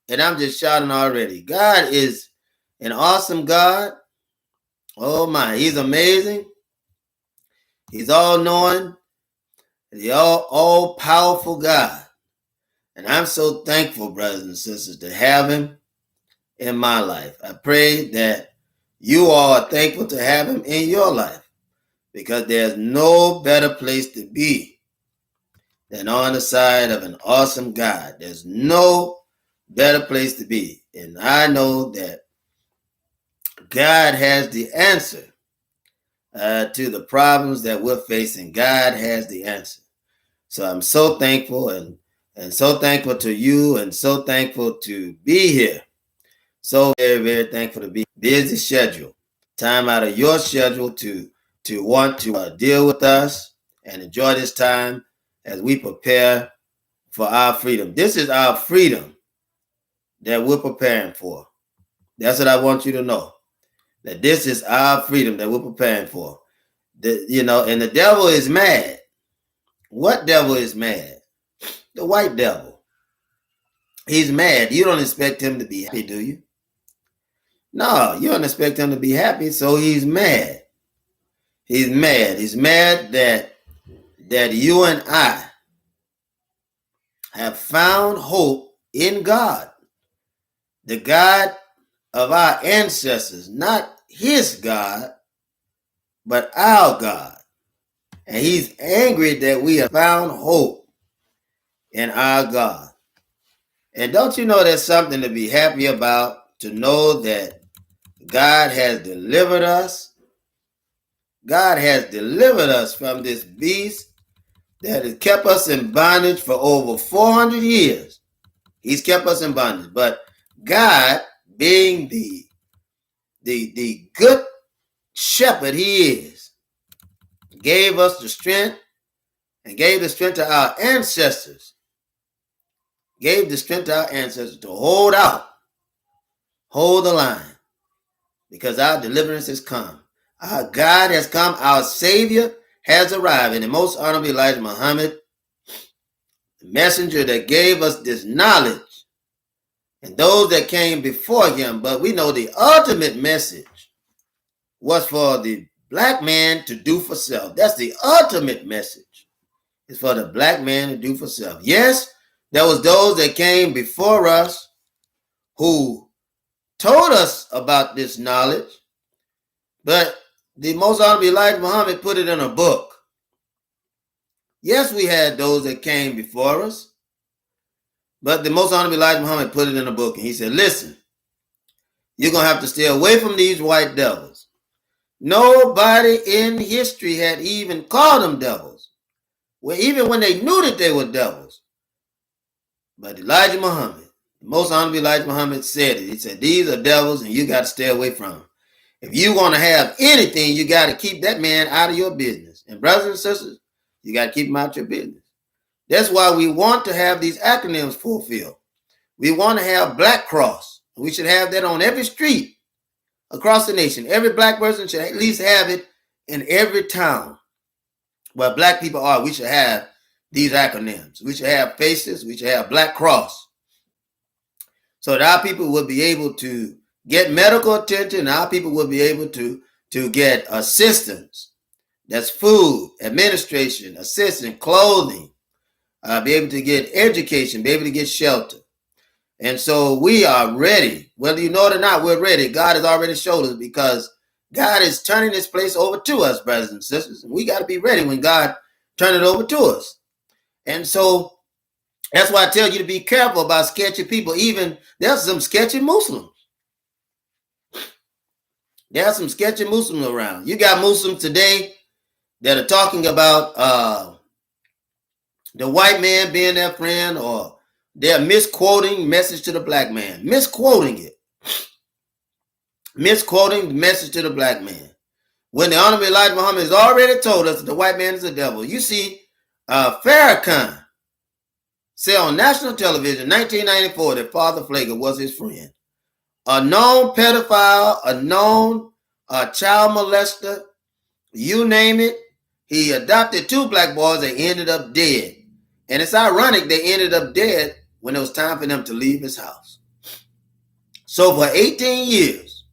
And I'm just shouting already. God is an awesome God. Oh my, he's amazing. He's all-knowing. The all-powerful God. And I'm so thankful, brothers and sisters, to have him in my life. I pray that you all are thankful to have him in your life, because there's no better place to be than on the side of an awesome God. There's no better place to be. And I know that God has the answer to the problems that we're facing. God has the answer. So I'm so thankful and so thankful to you, and so thankful to be here. So very, very thankful to be busy schedule. Time out of your schedule to want to deal with us and enjoy this time as we prepare for our freedom. This is our freedom that we're preparing for. That's what I want you to know. That this is our freedom that we're preparing for. And the devil is mad. What devil is mad? The white devil. He's mad. You don't expect him to be happy, do you? No, you don't expect him to be happy, so he's mad. He's mad. He's mad that you and I have found hope in God, the God of our ancestors, not his God, but our God. And he's angry that we have found hope in our God. And don't you know there's something to be happy about, to know that God has delivered us? God has delivered us from this beast that has kept us in bondage for over 400 years. He's kept us in bondage. But God, being the good shepherd he is, gave us the strength and gave the strength to our ancestors. Gave the strength to our ancestors to hold out, hold the line, because our deliverance has come. Our God has come. Our Savior has arrived. And the most honorable Elijah Muhammad, the messenger that gave us this knowledge, and those that came before him. But we know the ultimate message was for the black man to do for self. That's the ultimate message. It's for the black man to do for self. Yes, there was those that came before us who told us about this knowledge, but the most honorable Elijah Muhammad put it in a book. Yes, we had those that came before us, but the most honorable Elijah Muhammad put it in a book, and he said, listen, you're going to have to stay away from these white devils. Nobody in history had even called them devils, well, even when they knew that they were devils. But Elijah Muhammad, the most honorable Elijah Muhammad said it. He said, these are devils and you got to stay away from them. If you want to have anything, you got to keep that man out of your business. And brothers and sisters, you got to keep him out of your business. That's why we want to have these acronyms fulfilled. We want to have Black Cross. We should have that on every street across the nation. Every black person should at least have it in every town where black people are. We should have these acronyms. We should have faces. We should have Black Cross, so that our people will be able to get medical attention. Our people will be able to get assistance. That's food, administration, assistance, clothing, be able to get education, be able to get shelter. And so we are ready. Whether you know it or not, we're ready. God has already showed us, because God is turning this place over to us, brothers and sisters. And we got to be ready when God turns it over to us. And so that's why I tell you to be careful about sketchy people. Even there's some sketchy Muslims. There's some sketchy Muslims around. You got Muslims today that are talking about the white man being their friend, or they're misquoting message to the black man. Misquoting it. Misquoting the message to the black man. When the Honorable Elijah Muhammad has already told us that the white man is the devil. You see, Farrakhan said on national television in 1994 that Father Flager was his friend. A known pedophile, a known child molester, you name it. He adopted 2 black boys. They ended up dead. And it's ironic they ended up dead when it was time for them to leave his house. So for 18 years,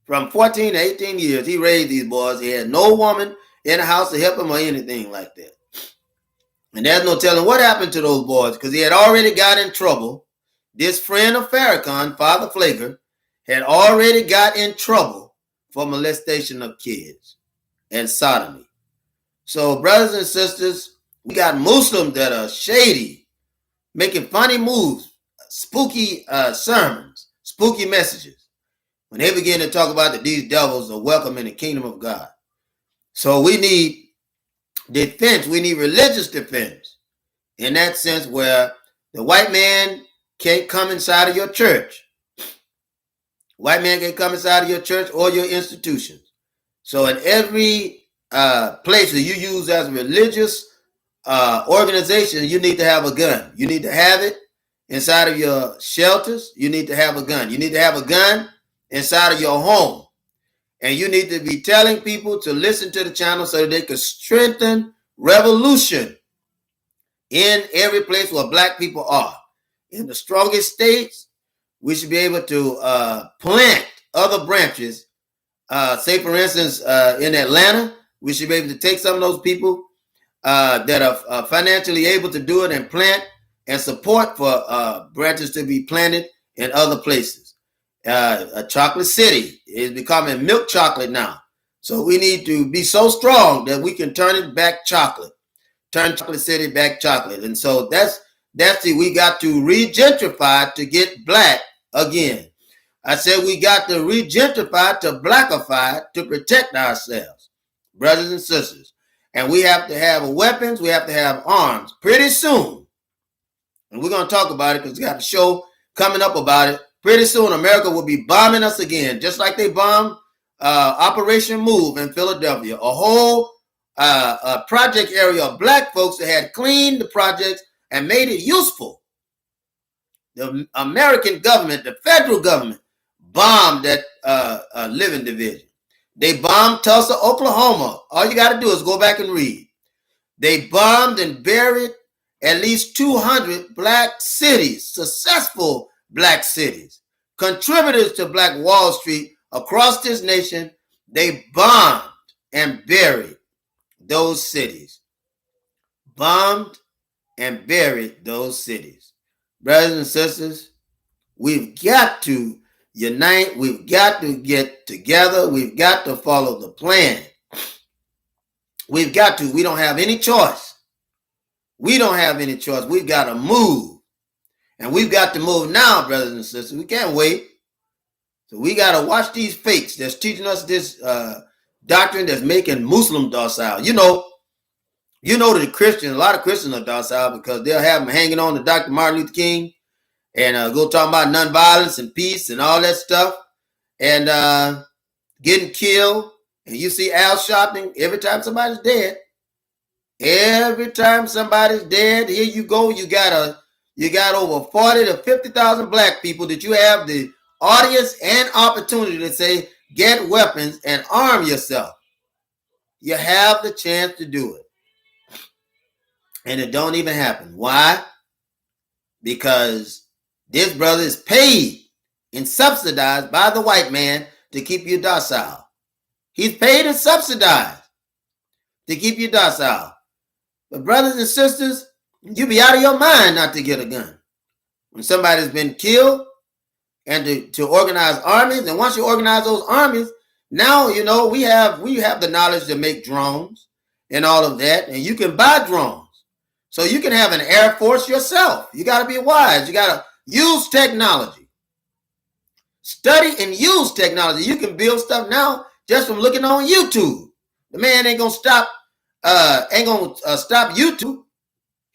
from 14 to 18 years, he raised these boys. He had no woman in the house to help him or anything like that. And there's no telling what happened to those boys, because he had already got in trouble. This friend of Farrakhan, Father Flager, had already got in trouble for molestation of kids and sodomy. So, brothers and sisters, we got Muslims that are shady, making funny moves, spooky sermons, spooky messages, when they begin to talk about that these devils are welcome in the kingdom of God. So we need defense. We need religious defense, in that sense, where the white man can't come inside of your church. White man can't come inside of your church or your institutions. So in every place that you use as a religious organization, you need to have a gun. You need to have it inside of your shelters. You need to have a gun. You need to have a gun inside of your home. And you need to be telling people to listen to the channel so that they can strengthen revolution in every place where black people are. in the strongest states, we should be able to plant other branches. Say, for instance, in Atlanta, we should be able to take some of those people that are financially able to do it and plant and support for branches to be planted in other places. A chocolate city is becoming milk chocolate now. So we need to be so strong that we can turn it back chocolate, turn chocolate city back chocolate. And so that's we got to regentrify to get black again. I said we got to regentrify to blackify to protect ourselves, brothers and sisters. And we have to have weapons, we have to have arms pretty soon. And we're going to talk about it because we got a show coming up about it. Pretty soon, America will be bombing us again, just like they bombed Operation Move in Philadelphia. A whole project area of black folks that had cleaned the projects and made it useful. The American government, the federal government, bombed that living division. They bombed Tulsa, Oklahoma. All you got to do is go back and read. They bombed and buried at least 200 black cities, successful black cities, contributors to Black Wall Street across this nation. They bombed and buried those cities. Bombed and buried those cities. Brothers and sisters, we've got to unite. We've got to get together. We've got to follow the plan. We've got to. We don't have any choice. We don't have any choice. We've got to move. And we've got to move now, brothers and sisters. We can't wait. So we got to watch these fakes that's teaching us this doctrine that's making Muslim docile. You know that Christians, a lot of Christians are docile because they'll have them hanging on to Dr. Martin Luther King and go talking about nonviolence and peace and all that stuff and getting killed. And you see Al shopping every time somebody's dead. Every time somebody's dead, here you go. You got over 40 to 50,000 black people that you have the audience and opportunity to say, get weapons and arm yourself. You have the chance to do it. And it don't even happen. Why? Because this brother is paid and subsidized by the white man to keep you docile. He's paid and subsidized to keep you docile. But brothers and sisters, you be out of your mind not to get a gun. When somebody's been killed and to organize armies, and once you organize those armies, now, we have the knowledge to make drones and all of that, and you can buy drones. So you can have an air force yourself. You got to be wise. You got to use technology. Study and use technology. You can build stuff now just from looking on YouTube. The man ain't gonna stop YouTube.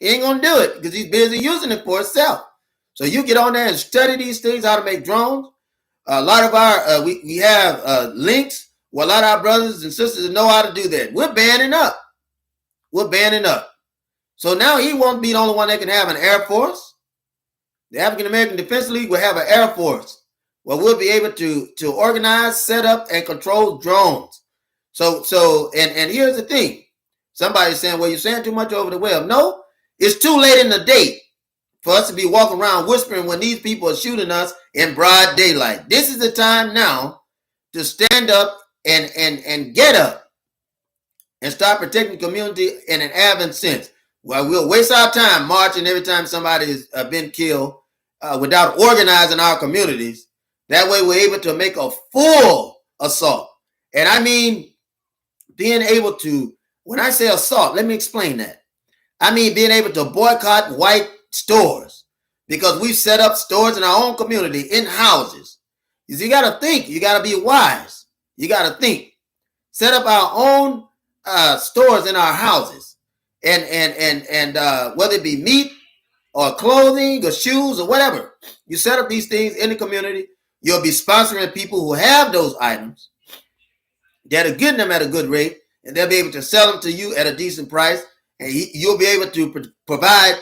He ain't gonna do it because he's busy using it for himself. So you get on there and study these things, how to make drones. A lot of our we have links where a lot of our brothers and sisters know how to do that. We're banding up. So now he won't be the only one that can have an air force. The African American Defense League will have an air force where we'll be able to organize, set up, and control drones. So here's the thing. Somebody's saying, well, you're saying too much over the web. No, it's too late in the day for us to be walking around whispering when these people are shooting us in broad daylight. This is the time now to stand up and get up and start protecting the community in an advent sense. Well, we'll waste our time marching every time somebody has been killed without organizing our communities. That way we're able to make a full assault. And I mean, being able to, when I say assault, let me explain that. I mean, being able to boycott white stores because we've set up stores in our own community, in houses. You got to think. You got to be wise. You got to think. Set up our own stores in our houses. And whether it be meat or clothing or shoes or whatever, you set up these things in the community. You'll be sponsoring people who have those items that are getting them at a good rate, and they'll be able to sell them to you at a decent price, and you'll be able to provide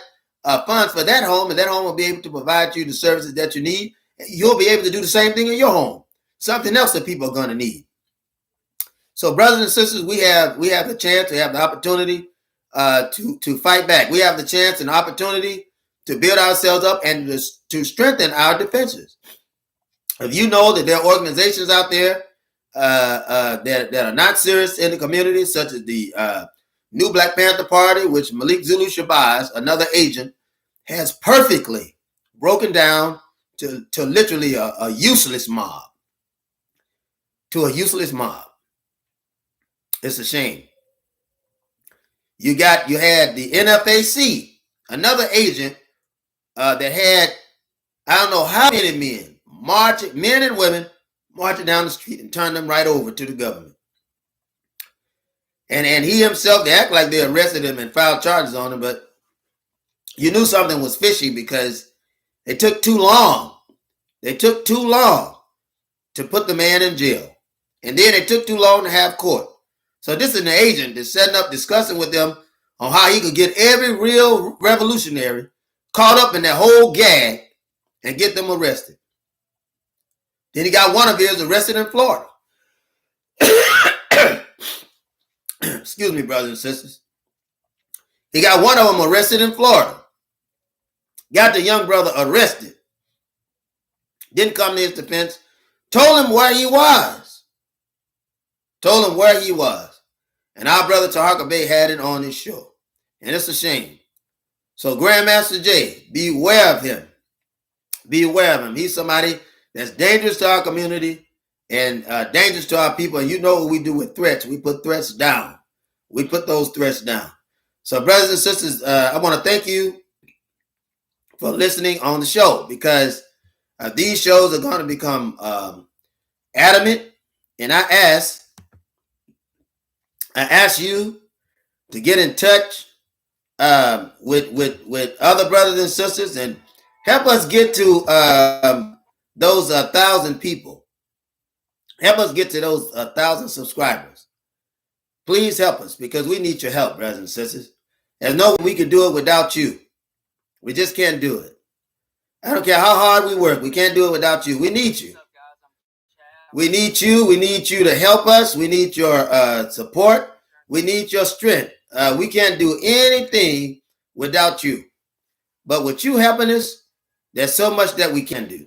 funds for that home, and that home will be able to provide you the services that you need. You'll be able to do the same thing in your home, something else that people are going to need. So, brothers and sisters, we have the chance, we have the opportunity to fight back. We have the chance and opportunity to build ourselves up and to strengthen our defenses. If you know that there are organizations out there that are not serious in the community, such as the New Black Panther Party, which Malik Zulu Shabazz, another agent, has perfectly broken down to literally a useless mob. To a useless mob. It's a shame. You had the NFAC, another agent that had, I don't know how many men and women marching down the street and turned them right over to the government. And he himself, they act like they arrested him and filed charges on him, but you knew something was fishy because it took too long. They took too long to put the man in jail. And then it took too long to have court. So this is an agent that's setting up, discussing with them on how he could get every real revolutionary caught up in that whole gag and get them arrested. Then he got one of his arrested in Florida. Excuse me, brothers and sisters. He got one of them arrested in Florida. Got the young brother arrested. Didn't come to his defense. Told him where he was. And our brother Tahaka Bey had it on his show. And it's a shame. So Grandmaster Jay, beware of him. Beware of him. He's somebody that's dangerous to our community and dangerous to our people. And you know what we do with threats. We put threats down. We put those threats down. So brothers and sisters, I want to thank you for listening on the show, because these shows are going to become adamant. And I ask you to get in touch with other brothers and sisters and help us get to those 1,000 people. Help us get to those 1,000 subscribers. Please help us, because we need your help, brothers and sisters. There's no way we can do it without you. We just can't do it. I don't care how hard we work. We can't do it without you. We need you. We need you. We need you to help us. We need your support. We need your strength. We can't do anything without you. But with you helping us, there's so much that we can do.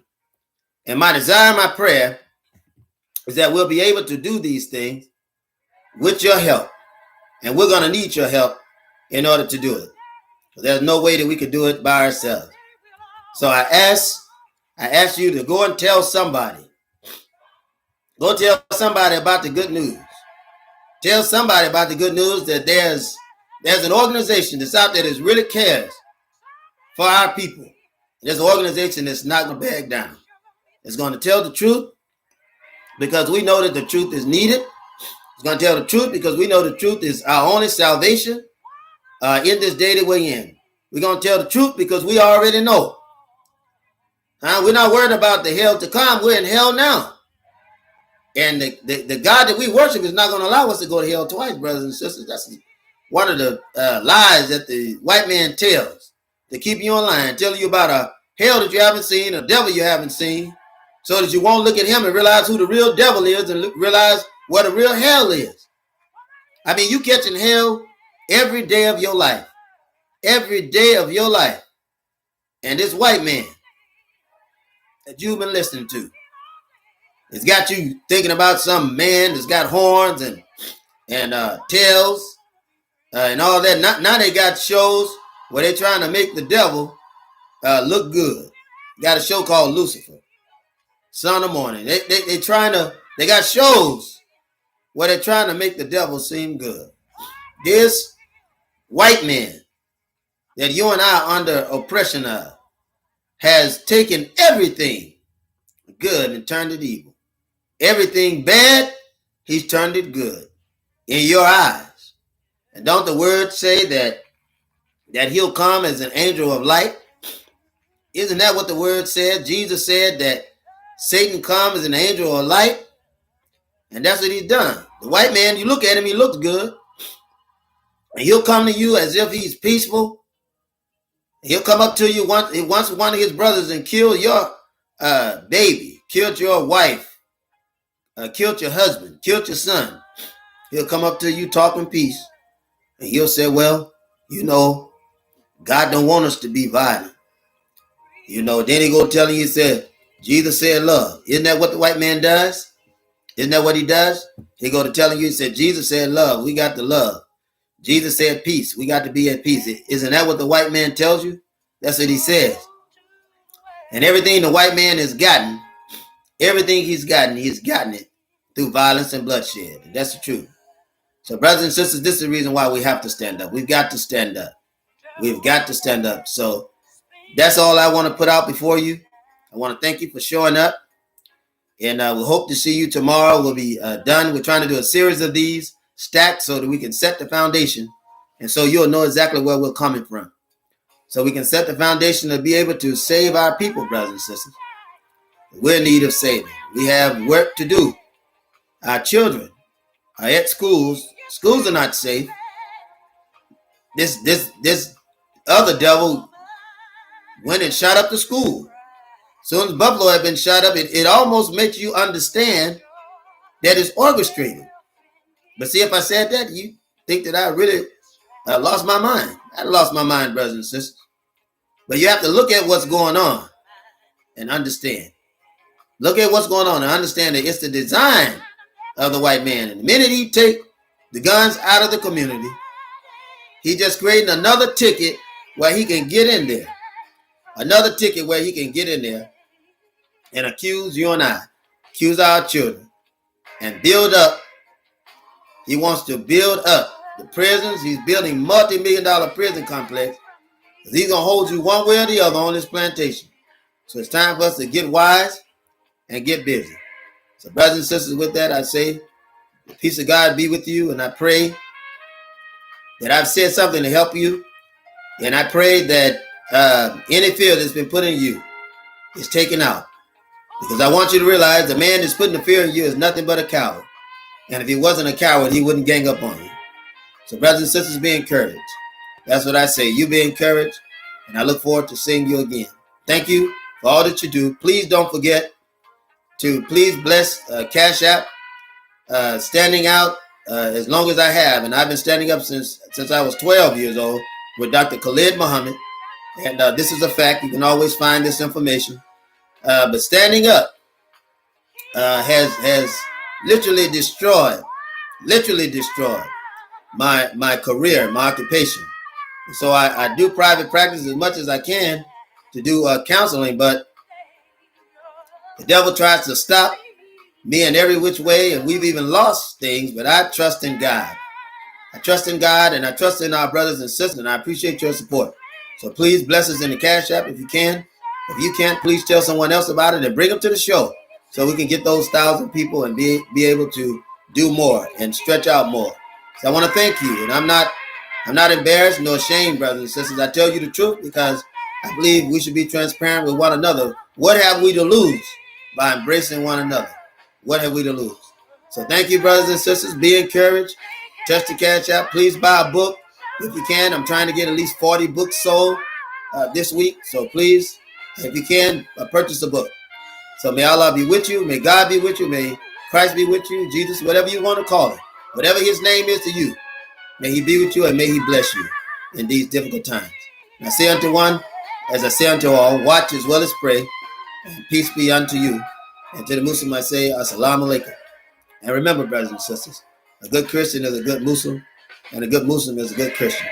And my desire, my prayer, is that we'll be able to do these things with your help. And we're going to need your help in order to do it. There's no way that we could do it by ourselves. So I ask you to go and tell somebody. Go tell somebody about the good news. Tell somebody about the good news that there's an organization that's out there that really cares for our people. There's an organization that's not going to back down. It's going to tell the truth because we know that the truth is needed. It's going to tell the truth because we know the truth is our only salvation in this day that we're in. We're going to tell the truth because we already know. We're not worried about the hell to come. We're in hell now. And the God that we worship is not going to allow us to go to hell twice, brothers and sisters. That's one of the lies that the white man tells to keep you in line, telling you about a hell that you haven't seen, a devil you haven't seen, so that you won't look at him and realize who the real devil is and realize what a real hell is. I mean, you catching hell every day of your life. Every day of your life. And this white man that you've been listening to, it's got you thinking about some man that's got horns and tails and all that. Now they got shows where they're trying to make the devil look good. Got a show called Lucifer, Son of Morning. They got shows where they're trying to make the devil seem good. This white man that you and I are under oppression of has taken everything good and turned it evil. Everything bad, he's turned it good in your eyes. And don't the word say that he'll come as an angel of light? Isn't that what the word said? Jesus said that Satan comes as an angel of light. And that's what he's done. The white man, you look at him, he looks good. And he'll come to you as if he's peaceful. He'll come up to you once one of his brothers and kill your baby, killed your wife, killed your husband, killed your son. He'll come up to you talking peace. And he'll say, well, you know, God don't want us to be violent. Then he go telling you, he said, Jesus said love. Isn't that what the white man does? Isn't that what he does? He go to telling you, he said, Jesus said love. We got to love. Jesus said peace. We got to be at peace. Isn't that what the white man tells you? That's what he says. And everything the white man has gotten, he's gotten it through violence and bloodshed. And that's the truth. So brothers and sisters, this is the reason why we have to stand up. We've got to stand up. We've got to stand up. So that's all I want to put out before you. I want to thank you for showing up. And we'll hope to see you tomorrow. We'll be done. We're trying to do a series of these stacked so that we can set the foundation. And so you'll know exactly where we're coming from. So we can set the foundation to be able to save our people, brothers and sisters. We're in need of saving. We have work to do. Our children are at schools. Schools are not safe. This other devil went and shot up the school. Soon as Buffalo had been shot up, it almost makes you understand that it's orchestrated. But see, if I said that, you think that I really lost my mind. I lost my mind, brothers and sisters. But you have to look at what's going on and understand. Look at what's going on and understand that it's the design of the white man. And the minute he take the guns out of the community, he just creating another ticket where he can get in there. Another ticket where he can get in there and accuse you and I, accuse our children, and build up. He wants to build up the prisons. He's building multi-million-dollar prison complex. He's going to hold you one way or the other on this plantation. So it's time for us to get wise and get busy. So brothers and sisters, with that, I say, the peace of God be with you. And I pray that I've said something to help you. And I pray that any fear that's been put in you is taken out. Because I want you to realize the man that's putting the fear in you is nothing but a coward. And if he wasn't a coward, he wouldn't gang up on you. So brothers and sisters, be encouraged. That's what I say. You be encouraged. And I look forward to seeing you again. Thank you for all that you do. Please don't forget to please bless Cash App. Standing out as long as I have. And I've been standing up since I was 12 years old with Dr. Khalid Muhammad. And this is a fact. You can always find this information. But standing up has literally destroyed my career, my occupation. So I do private practice as much as I can to do counseling, but the devil tries to stop me in every which way, and we've even lost things, but I trust in God. I trust in God, and I trust in our brothers and sisters, and I appreciate your support. So please bless us in the Cash App if you can. If you can't, please tell someone else about it and bring them to the show so we can get those 1,000 people and be able to do more and stretch out more. So I want to thank you, and I'm not embarrassed nor ashamed, brothers and sisters. I tell you the truth because I believe we should be transparent with one another. What have we to lose by embracing one another? What have we to lose? So thank you, brothers and sisters. Be encouraged. Touch the Cash App. Please buy a book if you can. I'm trying to get at least 40 books sold this week. So please, if you can, purchase a book. So may Allah be with you. May God be with you. May Christ be with you. Jesus, whatever you want to call it. Whatever his name is to you. May he be with you and may he bless you in these difficult times. And I say unto one, as I say unto all, watch as well as pray, and peace be unto you. And to the Muslim I say, Assalamu alaikum. And remember, brothers and sisters, a good Christian is a good Muslim, and a good Muslim is a good Christian.